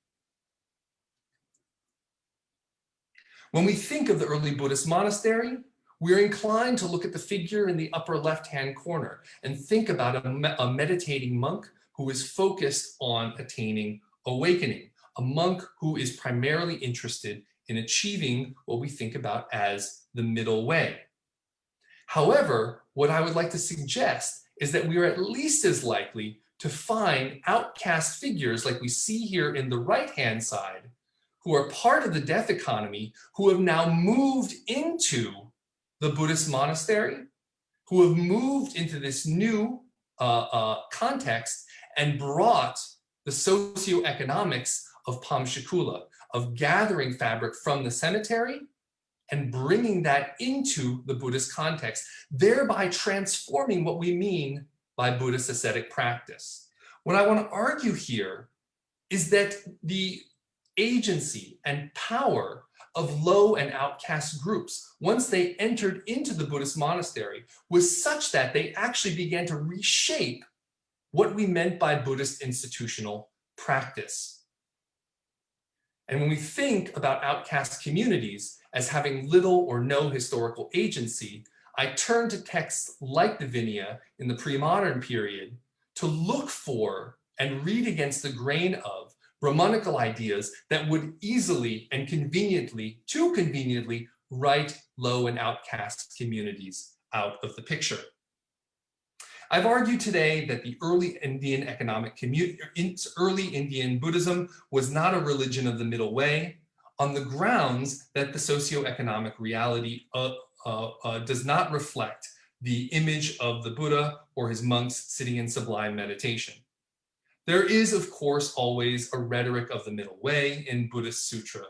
Speaker 2: When we think of the early Buddhist monastery, we're inclined to look at the figure in the upper left-hand corner and think about a meditating monk who is focused on attaining awakening, a monk who is primarily interested in achieving what we think about as the middle way. However, what I would like to suggest is that we are at least as likely to find outcast figures like we see here in the right-hand side, who are part of the death economy, who have now moved into the Buddhist monastery, who have moved into this new context and brought the socioeconomics of Pam Shakula, of gathering fabric from the cemetery and bringing that into the Buddhist context, thereby transforming what we mean by Buddhist ascetic practice. What I want to argue here is that the agency and power of low and outcast groups, once they entered into the Buddhist monastery, was such that they actually began to reshape what we meant by Buddhist institutional practice. And when we think about outcast communities as having little or no historical agency, I turn to texts like the Vinaya in the pre-modern period to look for and read against the grain of Brahmanical ideas that would easily and conveniently, too conveniently, write low and outcast communities out of the picture. I've argued today that the early Indian economic community, early Indian Buddhism was not a religion of the middle way, on the grounds that the socioeconomic reality does not reflect the image of the Buddha or his monks sitting in sublime meditation. There is, of course, always a rhetoric of the middle way in Buddhist sutra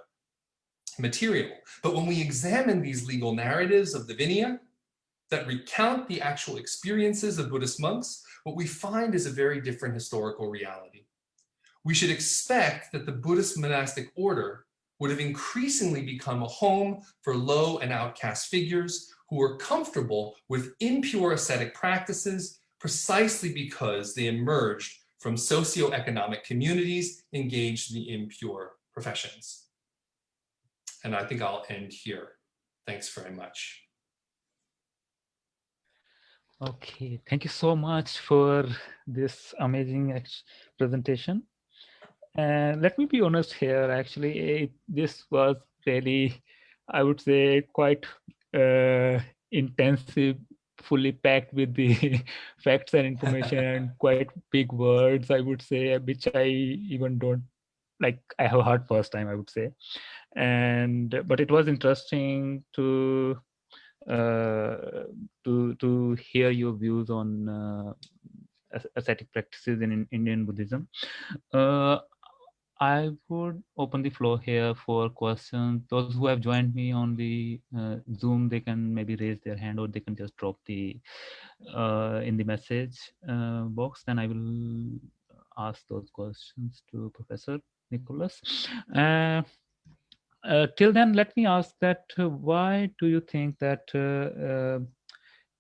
Speaker 2: material. But when we examine these legal narratives of the Vinaya that recount the actual experiences of Buddhist monks, what we find is a very different historical reality. We should expect that the Buddhist monastic order would have increasingly become a home for low and outcast figures who were comfortable with impure ascetic practices precisely because they emerged from socioeconomic communities engaged in the impure professions. And I think I'll end here. Thanks very much.
Speaker 1: Okay, thank you so much for this amazing presentation. And let me be honest here, actually, this was really, I would say, quite intensive, fully packed with the facts and information and quite big words, I would say, which I even don't, like, I have heard first time, I would say. But it was interesting to hear your views on ascetic practices in Indian Buddhism. I would open the floor here for questions. Those who have joined me on the Zoom, they can maybe raise their hand or they can just drop the in the message box. Then I will ask those questions to Professor Nicholas. Till then, let me ask that why do you think that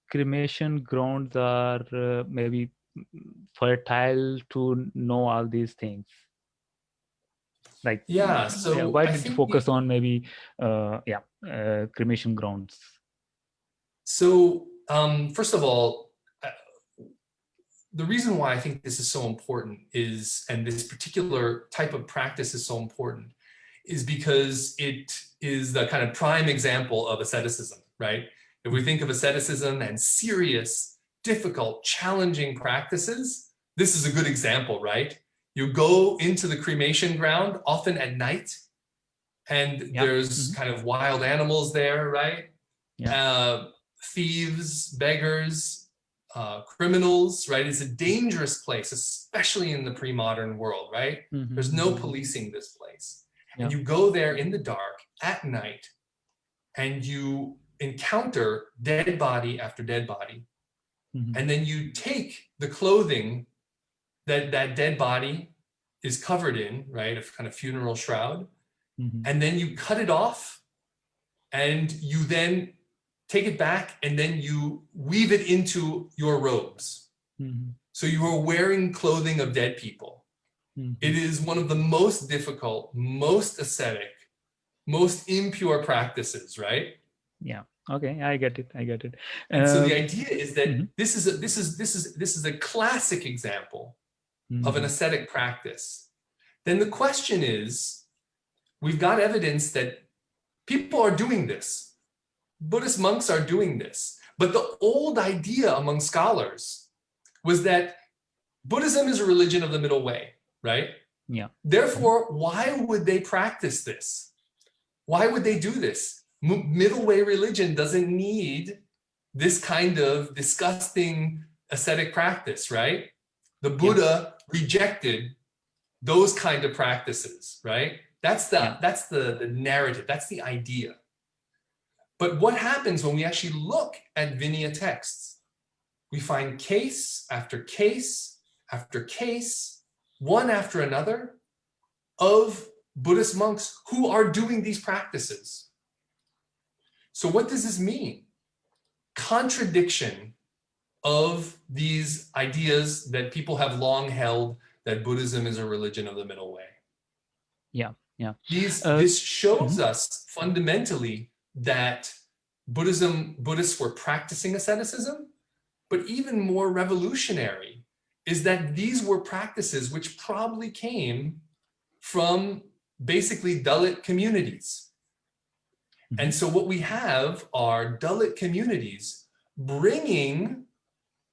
Speaker 1: cremation grounds are maybe fertile to know all these things? Like,
Speaker 2: so
Speaker 1: why
Speaker 2: I
Speaker 1: did you
Speaker 2: think
Speaker 1: focus on maybe cremation grounds?
Speaker 2: So first of all, the reason why I think this is so important is, and this particular type of practice is so important, is because it is the kind of prime example of asceticism, right? If we think of asceticism and serious, difficult, challenging practices, this is a good example, right? You go into the cremation ground, often at night, and there's kind of wild animals there, right? Thieves, beggars, criminals, right? It's a dangerous place, especially in the pre-modern world, right? There's no policing this place. And you go there in the dark at night and you encounter dead body after dead body. And then you take the clothing that that dead body is covered in, right? A kind of funeral shroud. And then you cut it off and you then take it back and then you weave it into your robes. So you are wearing clothing of dead people. It is one of the most difficult, most ascetic, most impure practices, right?
Speaker 1: Yeah. Okay, I get it. I get it.
Speaker 2: And so the idea is that this is a classic example of an ascetic practice. Then the question is, we've got evidence that people are doing this. Buddhist monks are doing this. But the old idea among scholars was that Buddhism is a religion of the middle way, right?
Speaker 1: Yeah.
Speaker 2: Therefore, why would they practice this? Why would they do this? Middle way religion doesn't need this kind of disgusting ascetic practice, right? The Buddha rejected those kind of practices, right? That's the narrative, that's the idea. But what happens when we actually look at Vinaya texts? We find case after case after case, one after another, of Buddhist monks who are doing these practices. So what does this mean? Contradiction of these ideas that people have long held, that Buddhism is a religion of the middle way.
Speaker 1: Yeah, yeah.
Speaker 2: This shows us fundamentally that Buddhists were practicing asceticism, but even more revolutionary is that these were practices which probably came from basically Dalit communities. And so what we have are Dalit communities bringing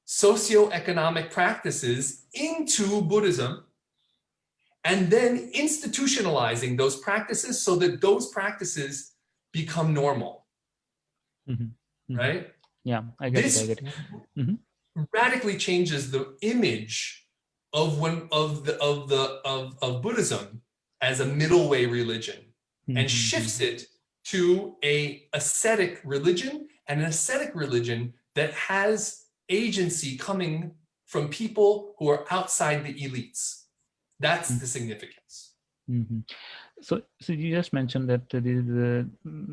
Speaker 2: socioeconomic practices into Buddhism and then institutionalizing those practices so that those practices become normal. Right?
Speaker 1: Yeah, I get it. I get it.
Speaker 2: Radically changes the image of Buddhism as a middle way religion and shifts it to a ascetic religion, and an ascetic religion that has agency coming from people who are outside the elites. That's the significance.
Speaker 1: So you just mentioned that there is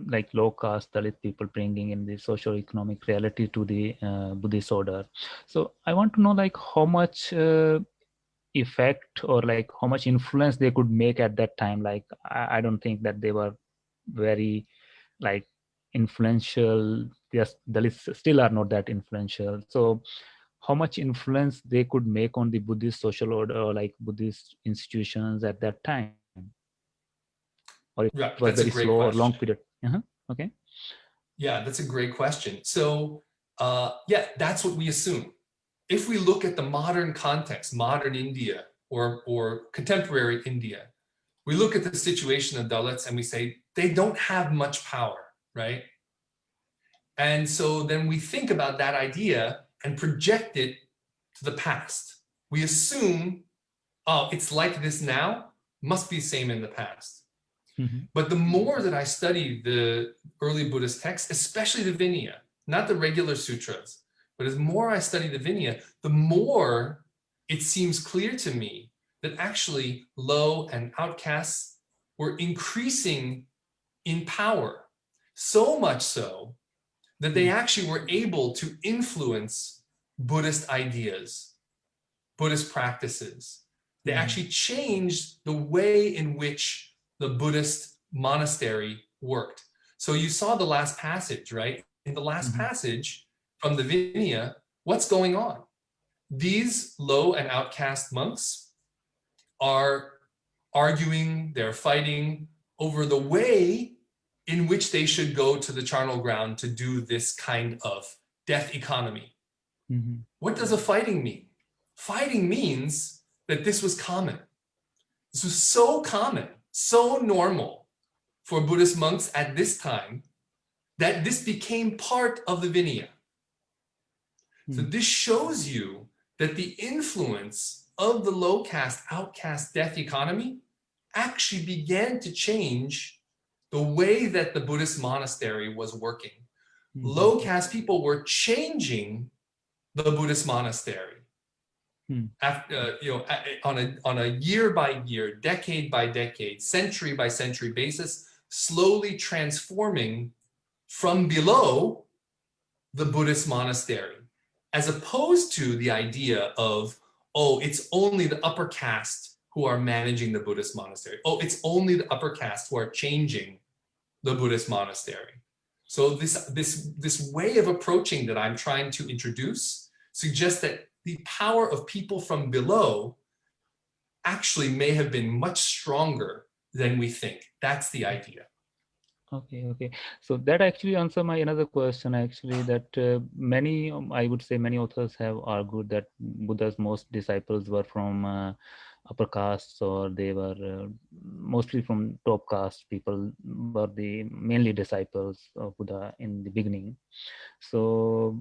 Speaker 1: like low caste Dalit people bringing in the socio-economic reality to the Buddhist order. So I want to know like how much effect or like how much influence they could make at that time. Like I don't think that they were very like influential. Yes, Dalits still are not that influential. So how much influence they could make on the Buddhist social order or like Buddhist institutions at that time? Or it was very slow or long period? Okay.
Speaker 2: Yeah, that's a great question. So yeah, that's what we assume. If we look at the modern context, modern India or contemporary India, we look at the situation of Dalits and we say they don't have much power, right? And so then we think about that idea and project it to the past. We assume, oh, it's like this now, must be the same in the past. But the more that I study the early Buddhist texts, especially the Vinaya, not the regular sutras, but as more I study the Vinaya, the more it seems clear to me that actually low and outcasts were increasing in power, so much so that they actually were able to influence Buddhist ideas, Buddhist practices. They actually changed the way in which the Buddhist monastery worked. So you saw the last passage, right? In the last passage from the Vinaya, what's going on? these low and outcast monks are arguing, they're fighting over the way in which they should go to the charnel ground to do this kind of death economy. What does a fighting mean? Fighting means that this was common. This was so common, so normal for Buddhist monks at this time that this became part of the Vinaya. So this shows you that the influence of the low caste, outcast death economy actually began to change the way that the Buddhist monastery was working. Low caste people were changing the Buddhist monastery. After, on a year by year, decade by decade, century by century basis, slowly transforming from below the Buddhist monastery, as opposed to the idea of, oh, it's only the upper caste who are managing the Buddhist monastery. Oh, it's only the upper caste who are changing the Buddhist monastery. So this way of approaching that I'm trying to introduce suggests that the power of people from below actually may have been much stronger than we think. That's the idea.
Speaker 1: Okay. So that actually answers my another question, actually, that many, I would say many authors have argued that Buddha's most disciples were from upper castes, or they were mostly from top caste people, were the mainly disciples of Buddha in the beginning. So,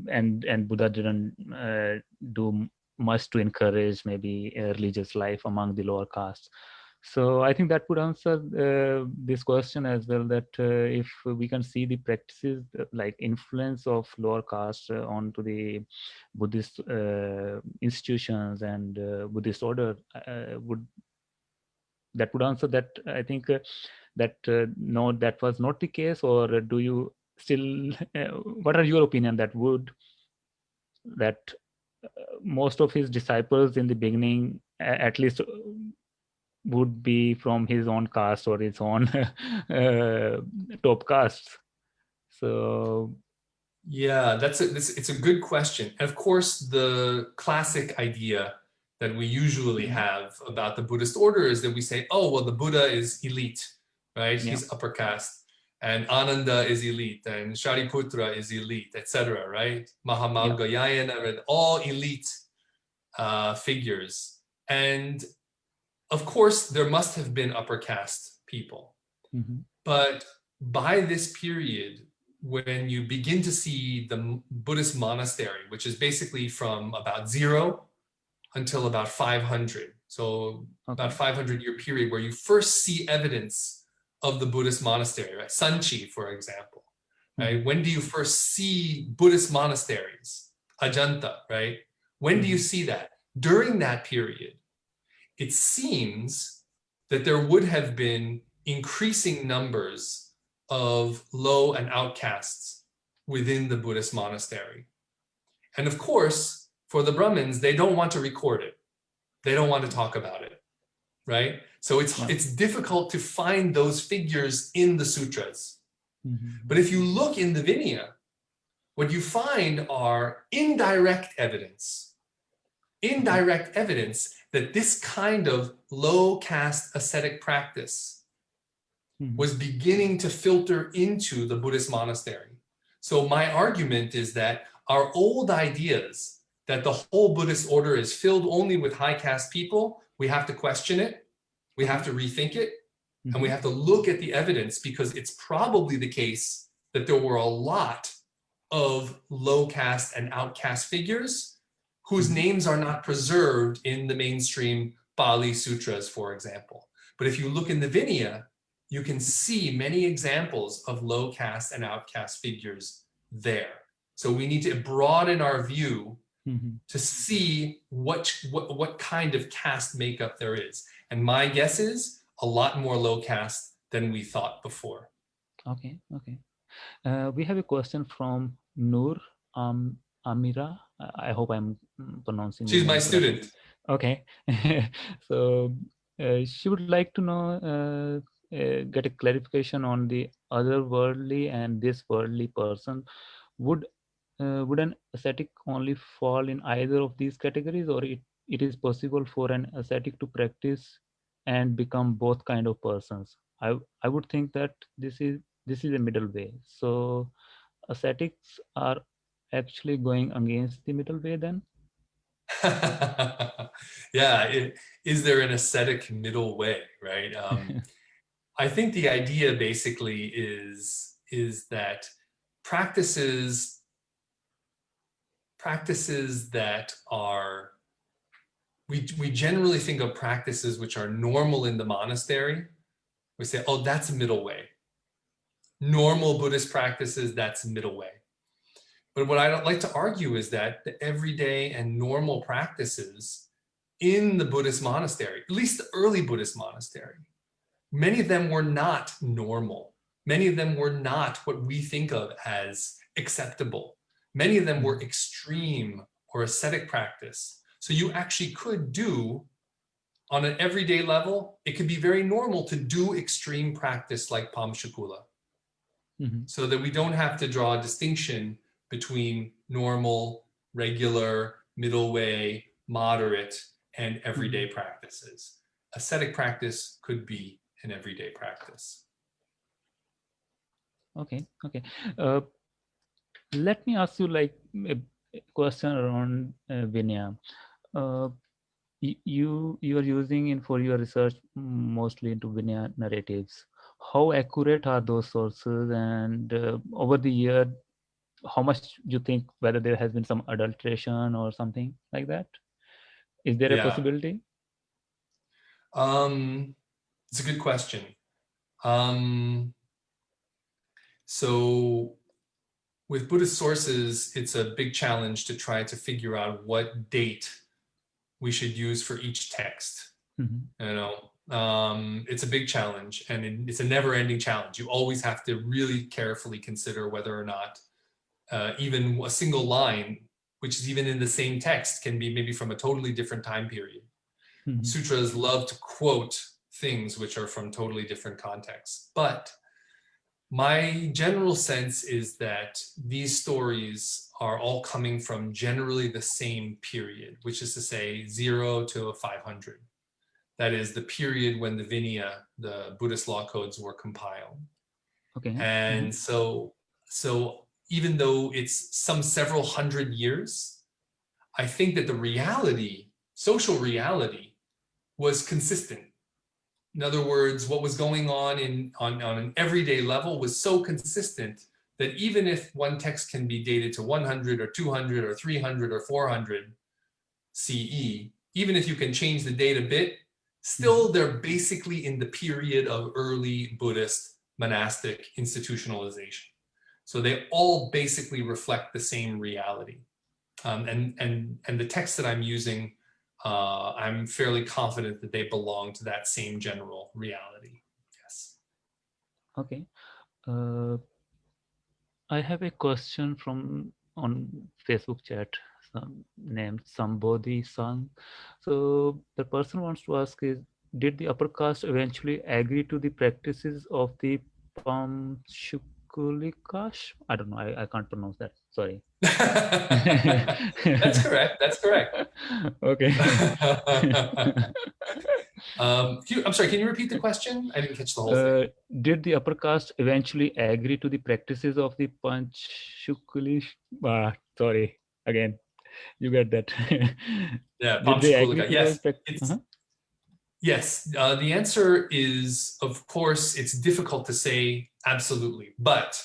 Speaker 1: and Buddha didn't do much to encourage maybe a religious life among the lower castes. So I think that would answer this question as well, that if we can see the practices like influence of lower caste onto the Buddhist institutions and Buddhist order, would answer that. I think that no, that was not the case, or do you still, what are your opinion that most of his disciples in the beginning, at least, would be from his own caste or his own top castes? So
Speaker 2: yeah, it's a good question. And of course, the classic idea that we usually have about the Buddhist order is that we say, oh, well, the Buddha is elite, right?
Speaker 1: yeah.
Speaker 2: He's upper caste, and Ananda is elite, and Shariputra is elite, etc., right? Mahamagga, Yayana, all elite figures. And of course, there must have been upper caste people. But by this period, when you begin to see the Buddhist monastery, which is basically from about 0 until about 500, so about 500-year period where you first see evidence of the Buddhist monastery, right? Sanchi, for example, right? When do you first see Buddhist monasteries? Ajanta, right? When do you see that? During that period, it seems that there would have been increasing numbers of low and outcasts within the Buddhist monastery. And of course, for the Brahmins, they don't want to record it. They don't want to talk about it, right? So it's difficult to find those figures in the sutras. But if you look in the Vinaya, what you find are indirect evidence that this kind of low caste ascetic practice was beginning to filter into the Buddhist monastery. So my argument is that our old ideas that the whole Buddhist order is filled only with high caste people, we have to question it, we have to rethink it, and we have to look at the evidence, because it's probably the case that there were a lot of low caste and outcast figures whose names are not preserved in the mainstream Pali Sutras, for example. But if you look in the Vinaya, you can see many examples of low caste and outcast figures there. So we need to broaden our view to see what kind of caste makeup there is. And my guess is a lot more low caste than we thought before.
Speaker 1: Okay. We have a question from Noor Amira. I hope I'm pronouncing.
Speaker 2: She's my student.
Speaker 1: Okay. So she would like to know, get a clarification on the otherworldly and this worldly person. Would would an ascetic only fall in either of these categories, or it is possible for an ascetic to practice and become both kind of persons? I would think that this is a middle way. So ascetics are actually going against the middle way then?
Speaker 2: Yeah, is there an ascetic middle way, right? I think the idea basically is that practices that are, we generally think of practices which are normal in the monastery. We say, oh, that's a middle way. Normal Buddhist practices, that's middle way. But what I don't like to argue is that the everyday and normal practices in the Buddhist monastery, at least the early Buddhist monastery, many of them were not normal. Many of them were not what we think of as acceptable. Many of them were extreme or ascetic practice. So you actually could do, on an everyday level, it could be very normal to do extreme practice like Pamshakula. So that we don't have to draw a distinction between normal, regular, middle way, moderate, and everyday practices. Ascetic practice could be an everyday practice.
Speaker 1: Okay. Let me ask you like a question around Vinaya. You are using in for your research mostly into Vinaya narratives. How accurate are those sources, and over the year, how much you think whether there has been some adulteration or something like that? Is there a
Speaker 2: Yeah,
Speaker 1: possibility?
Speaker 2: it's a good question. So with Buddhist sources, it's a big challenge to try to figure out what date we should use for each text. You know, it's a big challenge, and it's a never-ending challenge. You always have to really carefully consider whether or not even a single line, which is even in the same text, can be maybe from a totally different time period. Sutras love to quote things which are from totally different contexts. But my general sense is that these stories are all coming from generally the same period, which is to say 0 to 500. That is the period when the Vinaya, the Buddhist law codes, were compiled.
Speaker 1: Okay.
Speaker 2: And so even though it's some several hundred years, I think that the reality, social reality, was consistent. In other words, what was going on on an everyday level was so consistent that even if one text can be dated to 100 or 200 or 300 or 400 CE, even if you can change the date a bit, still they're basically in the period of early Buddhist monastic institutionalization. So they all basically reflect the same reality. And the texts that I'm using, I'm fairly confident that they belong to that same general reality. Yes.
Speaker 1: Okay. I have a question from on Facebook chat, named Sambodhi Sang. So the person wants to ask is, did the upper caste eventually agree to the practices of the Pamshukulikash? I don't know. I can't pronounce that. Sorry.
Speaker 2: That's correct. That's correct.
Speaker 1: Okay.
Speaker 2: I'm sorry, can you repeat the question? I didn't catch the whole thing.
Speaker 1: Did the upper caste eventually agree to the practices of the Panchukulish? Sorry, again, you get that.
Speaker 2: Yeah,
Speaker 1: Did they agree
Speaker 2: Pamshukulika.
Speaker 1: to those
Speaker 2: Yes,
Speaker 1: practices?
Speaker 2: yes. The answer is, of course, it's difficult to say absolutely, but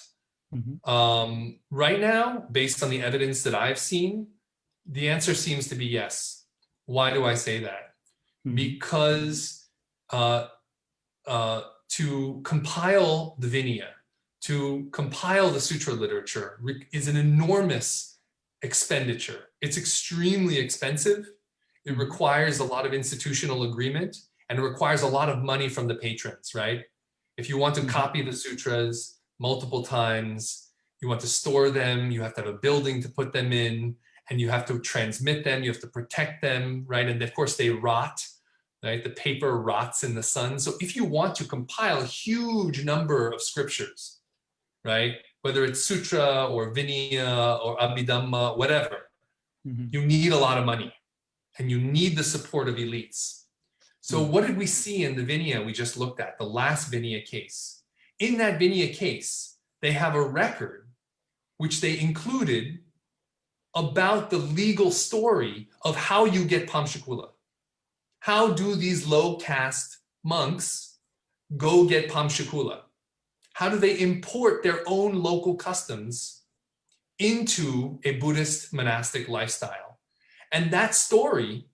Speaker 2: right now, based on the evidence that I've seen, the answer seems to be yes. Why do I say that? Because to compile the Vinaya, to compile the sutra literature is an enormous expenditure. It's extremely expensive. It requires a lot of institutional agreement, and it requires a lot of money from the patrons, right? If you want to copy the sutras multiple times, you want to store them, you have to have a building to put them in, and you have to transmit them, you have to protect them, right? And of course they rot, right? The paper rots in the sun. So if you want to compile a huge number of scriptures, right, whether it's Sutra or Vinaya or Abhidhamma, whatever,
Speaker 1: Mm-hmm.
Speaker 2: you need a lot of money and you need the support of elites. So what did we see in the Vinaya we just looked at, the last Vinaya case? In that Vinaya case, they have a record which they included about the legal story of how you get Pamshakula. How do these low caste monks go get Pamshakula? How do they import their own local customs into a Buddhist monastic lifestyle? And that story,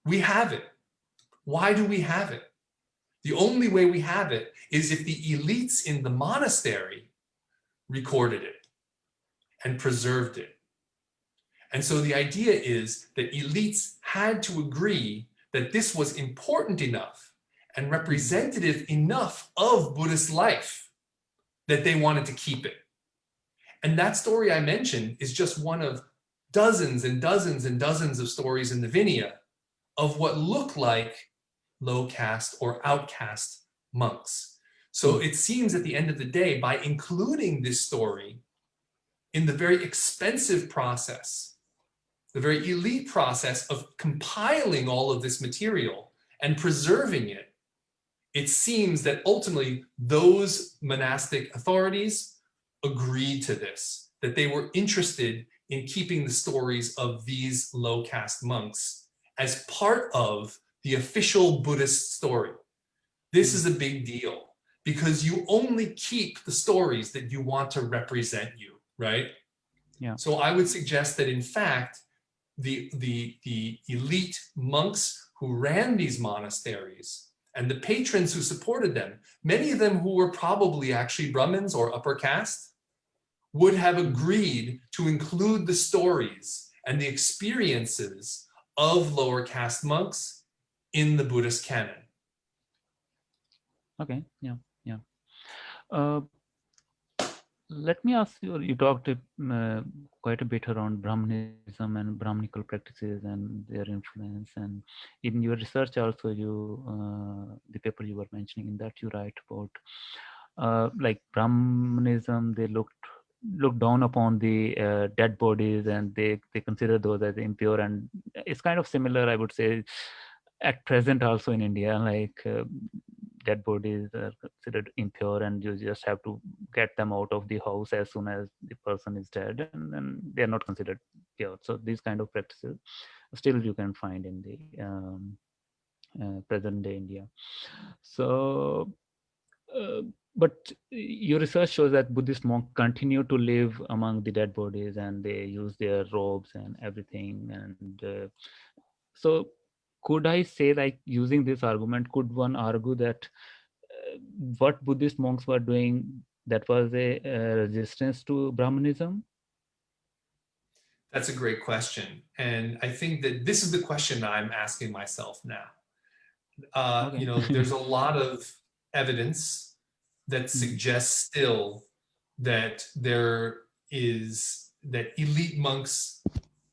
Speaker 2: we have it. Why do we have it? The only way we have it is if the elites in the monastery recorded it and preserved it. And so the idea is that elites had to agree that this was important enough and representative enough of Buddhist life that they wanted to keep it. And that story I mentioned is just one of dozens and dozens and dozens of stories in the Vinaya of what look like low caste or outcast monks. So it seems at the end of the day, by including this story in the very expensive process, the very elite process of compiling all of this material and preserving it, it seems that ultimately those monastic authorities agreed to this, that they were interested in keeping the stories of these low caste monks as part of the official Buddhist story. This is a big deal because you only keep the stories that you want to represent you, right?
Speaker 1: Yeah.
Speaker 2: So I would suggest that in fact, the elite monks who ran these monasteries and the patrons who supported them, many of them who were probably actually Brahmins or upper caste, would have agreed to include the stories and the experiences of lower caste monks in the Buddhist canon.
Speaker 1: Okay, yeah, yeah. Let me ask you, you talked quite a bit around Brahmanism and Brahminical practices and their influence. And in your research also, the paper you were mentioning, in that you write about like Brahmanism, they looked down upon the dead bodies and they consider those as impure. And it's kind of similar, I would say, at present also in India, like dead bodies are considered impure and you just have to get them out of the house as soon as the person is dead, and then they're not considered pure. So these kind of practices still you can find in the present day India. So but your research shows that Buddhist monks continue to live among the dead bodies and they use their robes and everything. And so could I say, like, using this argument, could one argue that what Buddhist monks were doing, that was a resistance to Brahmanism?
Speaker 2: That's a great question. And I think that this is the question that I'm asking myself now.
Speaker 1: Okay.
Speaker 2: There's a lot of evidence that suggests still that that elite monks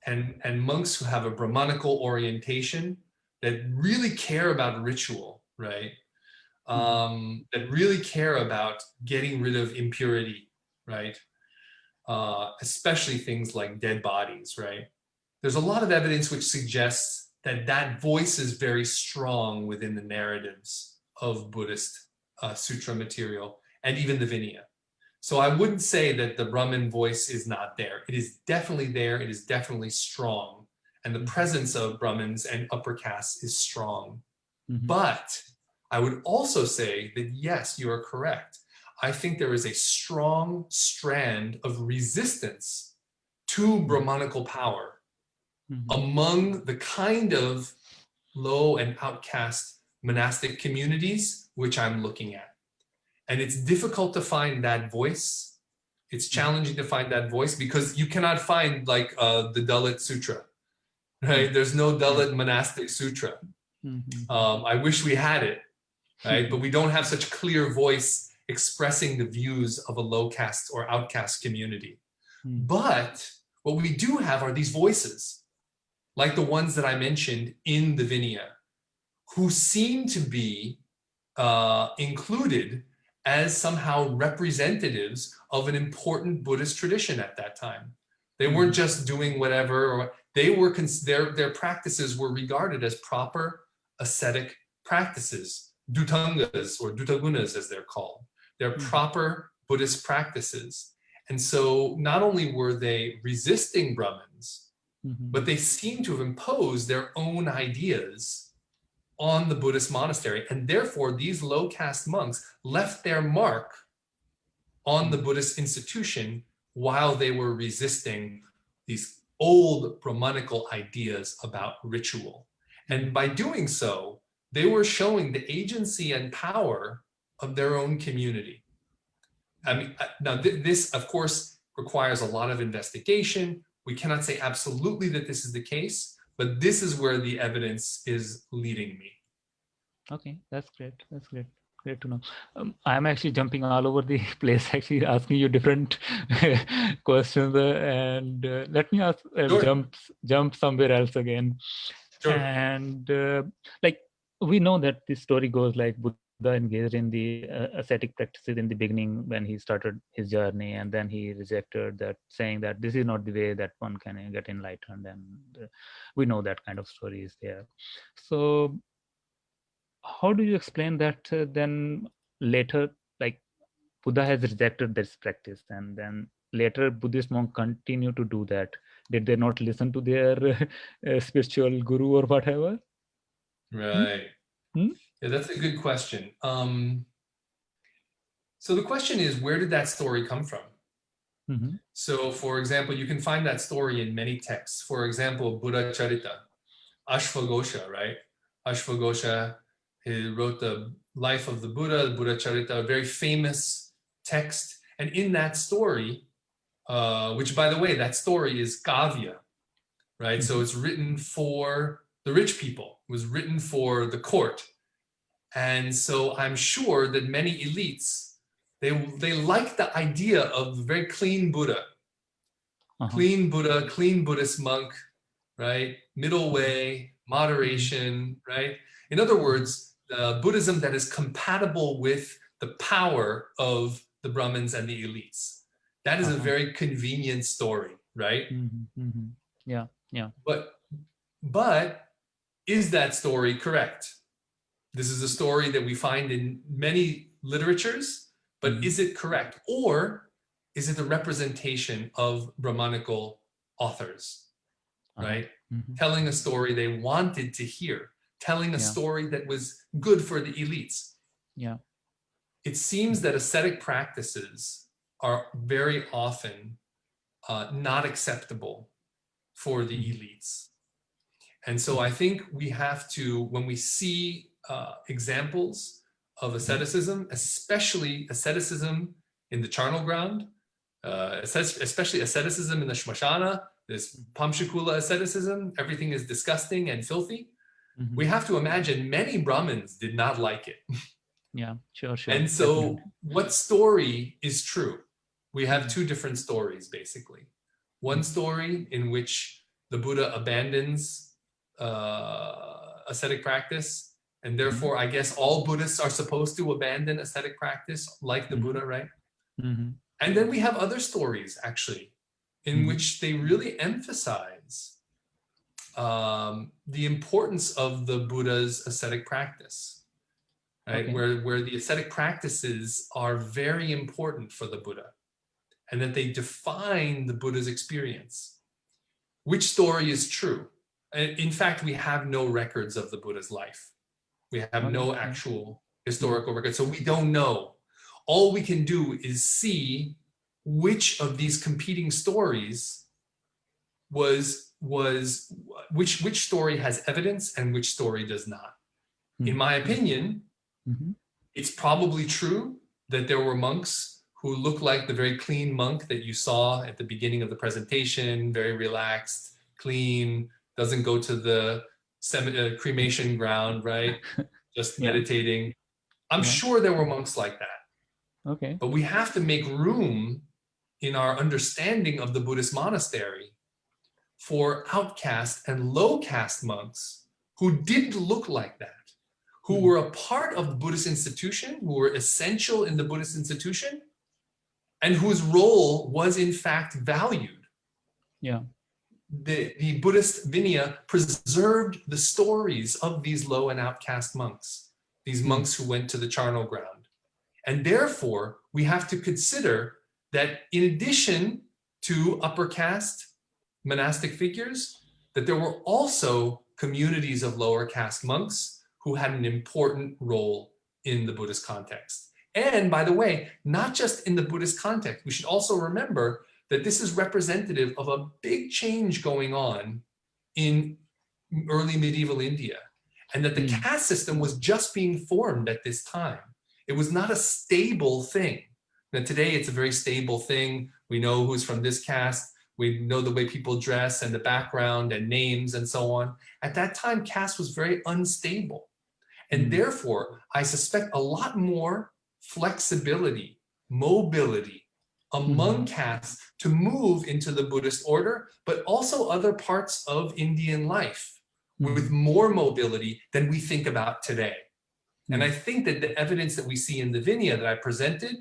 Speaker 2: and monks who have a Brahmanical orientation that really care about ritual, right? That really care about getting rid of impurity, right? Especially things like dead bodies, right? There's a lot of evidence which suggests that that voice is very strong within the narratives of Buddhist sutra material and even the Vinaya. So I wouldn't say that the Brahmin voice is not there. It is definitely there. It is definitely strong. And the presence of Brahmins and upper castes is strong. But I would also say that, yes, you are correct. I think there is a strong strand of resistance to Brahmanical power among the kind of low and outcast monastic communities which I'm looking at. And it's difficult to find that voice. It's challenging to find that voice because you cannot find like the Dalit Sutra, right? There's no Dalit monastic sutra. I wish we had it, right? But we don't have such clear voice expressing the views of a low caste or outcast community. But what we do have are these voices, like the ones that I mentioned in the Vinaya, who seem to be included as somehow representatives of an important Buddhist tradition at that time. They weren't just doing whatever, or they were their practices were regarded as proper ascetic practices, dhutangas or dhutagunas as they're called. They're proper Buddhist practices. And so not only were they resisting Brahmins, but they seem to have imposed their own ideas on the Buddhist monastery. And therefore, these low caste monks left their mark on the Buddhist institution while they were resisting these old Brahmanical ideas about ritual. And by doing so, they were showing the agency and power of their own community. I mean, now this, of course, requires a lot of investigation. We cannot say absolutely that this is the case, but this is where the evidence is leading me.
Speaker 1: Okay, that's great. That's great. Great to know. I'm actually jumping all over the place, actually asking you different questions, and let me ask,
Speaker 2: Sure.
Speaker 1: jump somewhere else again.
Speaker 2: Sure.
Speaker 1: And like we know that the story goes like Buddha engaged in the ascetic practices in the beginning when he started his journey, and then he rejected that, saying that this is not the way that one can get enlightened, and we know that kind of story is there. So how do you explain that then later, like Buddha has rejected this practice, and then later Buddhist monks continue to do that? Did they not listen to their spiritual guru or whatever?
Speaker 2: Right.
Speaker 1: Hmm?
Speaker 2: Yeah, that's a good question. So the question is, where did that story come from? So, for example, you can find that story in many texts. For example, Buddha Charita, Ashvaghosha, right? Ashvaghosha, he wrote the life of the Buddha Charita, a very famous text. And in that story, which, by the way, that story is kavya, right? So it's written for the rich people. It was written for the court. And so I'm sure that many elites, they like the idea of the very clean Buddha, clean Buddhist monk, right? Middle way, moderation, right? In other words, Buddhism that is compatible with the power of the Brahmins and the elites. That is a very convenient story, right?
Speaker 1: Yeah, yeah.
Speaker 2: But is that story correct? This is a story that we find in many literatures, but is it correct? Or is it a representation of Brahmanical authors, right? Telling a story they wanted to hear, telling a story that was good for the elites.
Speaker 1: Yeah.
Speaker 2: It seems that ascetic practices are very often not acceptable for the elites. And so I think we have to, when we see examples of asceticism, especially asceticism in the charnel ground, especially asceticism in the Shmashana, this Pamshakula asceticism, everything is disgusting and filthy. We have to imagine many Brahmins did not like it.
Speaker 1: Yeah, sure.
Speaker 2: And so what story is true? We have two different stories, basically. One story in which the Buddha abandons ascetic practice, and therefore I guess all Buddhists are supposed to abandon ascetic practice like the Buddha, right? And then we have other stories, actually, in which they really emphasize the importance of the Buddha's ascetic practice, right? Where the ascetic practices are very important for the Buddha, and that they define the Buddha's experience. Which story is true? In fact, we have no records of the Buddha's life. We have no actual historical records, so we don't know. All we can do is see which of these competing stories which story has evidence and which story does not. In my opinion, it's probably true that there were monks who looked like the very clean monk that you saw at the beginning of the presentation, very relaxed, clean, doesn't go to the cremation ground, right? Just meditating. I'm sure there were monks like that.
Speaker 1: Okay.
Speaker 2: But we have to make room in our understanding of the Buddhist monastery for outcast and low caste monks who didn't look like that, who were a part of the Buddhist institution, who were essential in the Buddhist institution, and whose role was in fact valued.
Speaker 1: Yeah.
Speaker 2: The Buddhist Vinaya preserved the stories of these low and outcast monks, these monks who went to the charnel ground. And therefore, we have to consider that in addition to upper caste monastic figures, that there were also communities of lower caste monks who had an important role in the Buddhist context. And by the way, not just in the Buddhist context, we should also remember that this is representative of a big change going on in early medieval India, and that the caste system was just being formed at this time. It was not a stable thing. Now today it's a very stable thing. We know who's from this caste. We know the way people dress and the background and names and so on. At that time, caste was very unstable. And therefore, I suspect a lot more flexibility, mobility among castes to move into the Buddhist order, but also other parts of Indian life with more mobility than we think about today. And I think that the evidence that we see in the Vinaya that I presented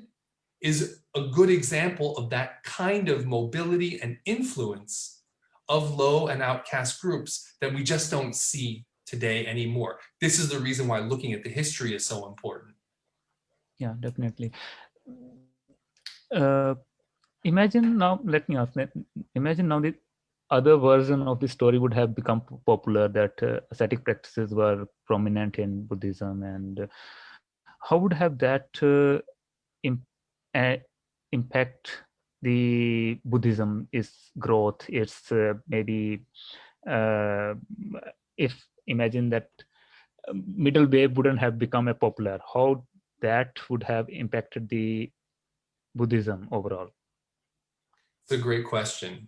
Speaker 2: is a good example of that kind of mobility and influence of low and outcast groups that we just don't see today anymore. This is the reason why looking at the history is so important.
Speaker 1: Yeah, definitely. Imagine now, let me ask, imagine now the other version of the story would have become popular, that ascetic practices were prominent in Buddhism, and how would have that impact the Buddhism, its growth, its maybe if imagine that middle way wouldn't have become a popular, how that would have impacted the Buddhism overall?
Speaker 2: It's a great question.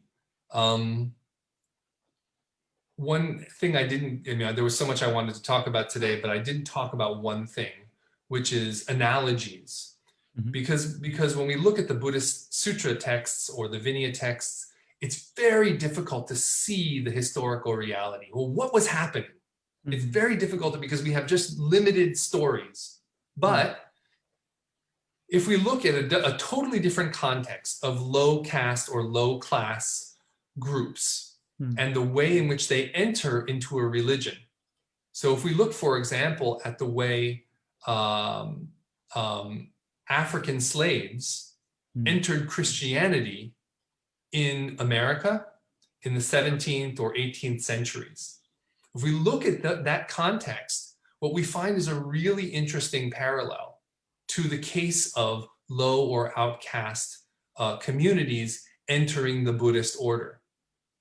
Speaker 2: One thing there was so much I wanted to talk about today, but I didn't talk about one thing, which is analogies. Because when we look at the Buddhist sutra texts or the Vinaya texts, it's very difficult to see the historical reality. Well, what was happening? It's very difficult because we have just limited stories. But if we look at a totally different context of low caste or low class groups and the way in which they enter into a religion. So if we look, for example, at the way African slaves entered Christianity in America in the 17th or 18th centuries. If we look at that context, what we find is a really interesting parallel to the case of low or outcast communities entering the Buddhist order.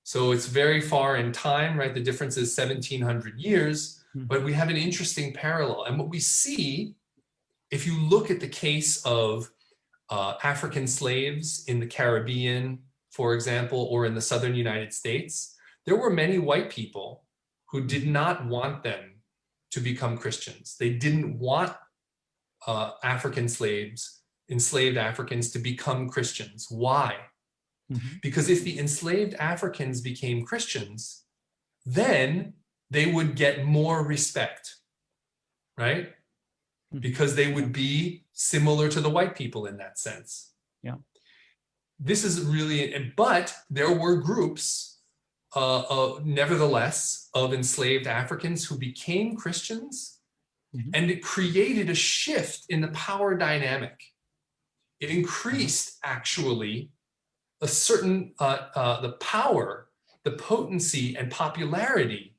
Speaker 2: So it's very far in time, right? The difference is 1700 years, but we have an interesting parallel. And what we see, if you look at the case of African slaves in the Caribbean, for example, or in the southern United States, there were many white people who did not want them to become Christians. They didn't want African slaves, enslaved Africans, to become Christians. Why? Because if the enslaved Africans became Christians, then they would get more respect, right? Because they would be similar to the white people in that sense.
Speaker 1: Yeah.
Speaker 2: This is really, but there were groups, nevertheless, of enslaved Africans who became Christians, and it created a shift in the power dynamic. It increased, actually, a certain, the power, the potency, and popularity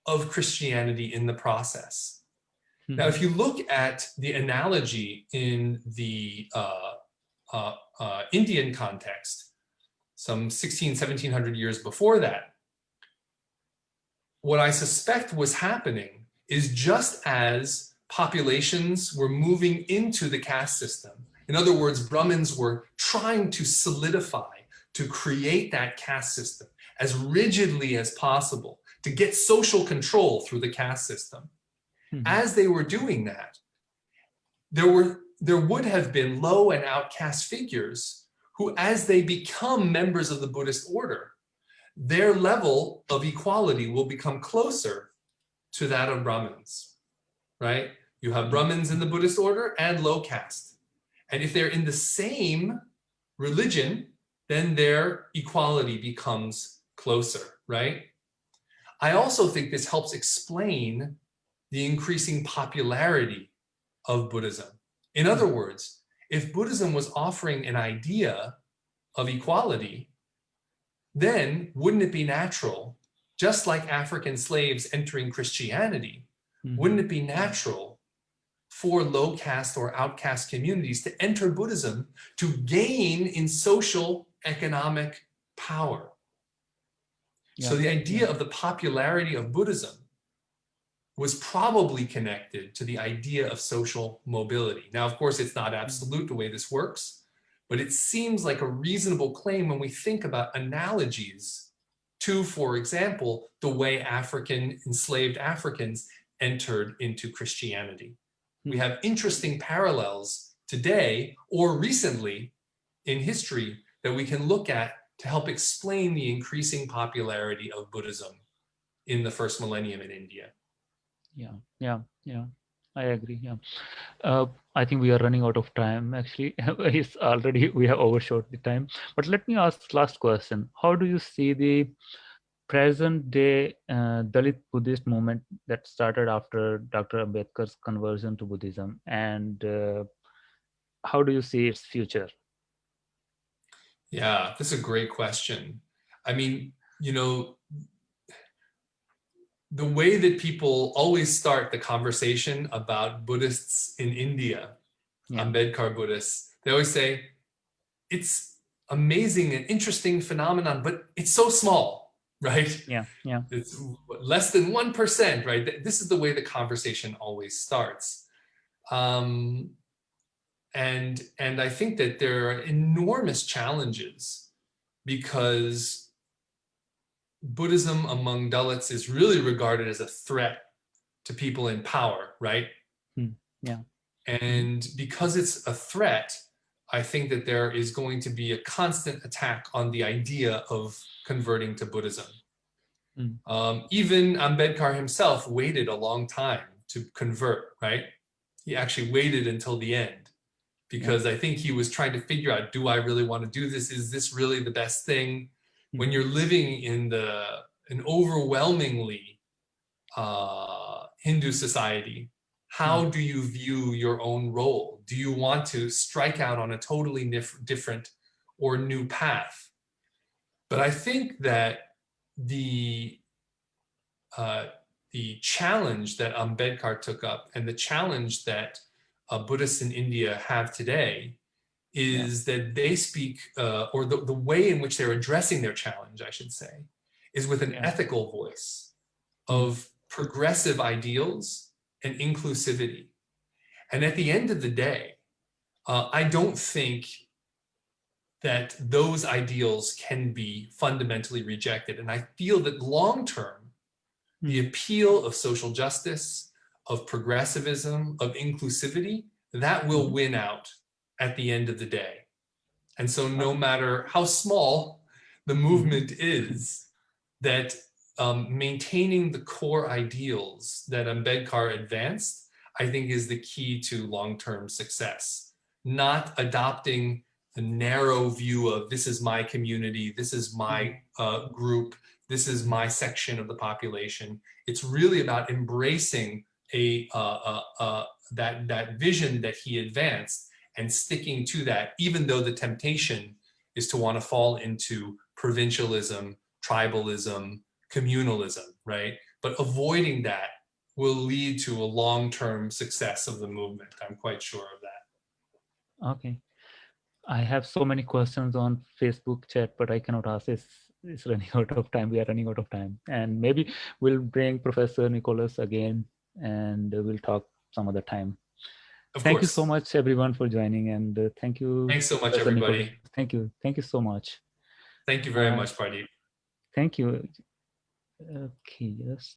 Speaker 2: of Christianity in the process. Now, if you look at the analogy in the Indian context, some 1700 years before that, what I suspect was happening is just as populations were moving into the caste system, in other words, Brahmins were trying to solidify, to create that caste system as rigidly as possible, to get social control through the caste system. As they were doing that, there would have been low and outcast figures who, as they become members of the Buddhist order, their level of equality will become closer to that of Brahmins, right? You have Brahmins in the Buddhist order and low caste. And if they're in the same religion, then their equality becomes closer, right? I also think this helps explain the increasing popularity of Buddhism. In other words, if Buddhism was offering an idea of equality, then wouldn't it be natural, just like African slaves entering Christianity, wouldn't it be natural for low caste or outcast communities to enter Buddhism to gain in social economic power? So the idea of the popularity of Buddhism was probably connected to the idea of social mobility. Now, of course, it's not absolute the way this works, but it seems like a reasonable claim when we think about analogies to, for example, the way enslaved Africans entered into Christianity. We have interesting parallels today or recently in history that we can look at to help explain the increasing popularity of Buddhism in the first millennium in India.
Speaker 1: Yeah. I agree. Yeah. I think we are running out of time. Actually, it's already we have overshot the time. But let me ask last question. How do you see the present day Dalit Buddhist movement that started after Dr. Ambedkar's conversion to Buddhism, and how do you see its future?
Speaker 2: Yeah, that's a great question. I mean, the way that people always start the conversation about Buddhists in India, Ambedkar Buddhists, they always say, it's amazing and interesting phenomenon, but it's so small, right?
Speaker 1: Yeah.
Speaker 2: It's less than 1%, right? This is the way the conversation always starts. And I think that there are enormous challenges because Buddhism among Dalits is really regarded as a threat to people in power, right?
Speaker 1: Yeah.
Speaker 2: And because it's a threat, I think that there is going to be a constant attack on the idea of converting to Buddhism. Even Ambedkar himself waited a long time to convert, right? He actually waited until the end because I think he was trying to figure out, do I really want to do this? Is this really the best thing? When you're living in an overwhelmingly Hindu society, how do you view your own role? Do you want to strike out on a totally different or new path? But I think that the challenge that Ambedkar took up and the challenge that Buddhists in India have today is that they speak, or the way in which they're addressing their challenge, I should say, is with an ethical voice of progressive ideals and inclusivity. And at the end of the day, I don't think that those ideals can be fundamentally rejected. And I feel that long-term, the appeal of social justice, of progressivism, of inclusivity, that will win out at the end of the day. And so no matter how small the movement is, that maintaining the core ideals that Ambedkar advanced, I think is the key to long-term success. Not adopting the narrow view of this is my community, this is my group, this is my section of the population. It's really about embracing that vision that he advanced and sticking to that, even though the temptation is to want to fall into provincialism, tribalism, communalism, right? But avoiding that will lead to a long-term success of the movement. I'm quite sure of that.
Speaker 1: Okay. I have so many questions on Facebook chat, but I cannot ask. It's running out of time. We are running out of time. And maybe we'll bring Professor Nicholas again and we'll talk some other time. Thank you so much, everyone, for joining. And thank you.
Speaker 2: Thanks so much,
Speaker 1: Professor
Speaker 2: everybody.
Speaker 1: Nicholas. Thank you. Thank you so much.
Speaker 2: Thank you very much, Pardeep.
Speaker 1: Thank you. Okay, yes.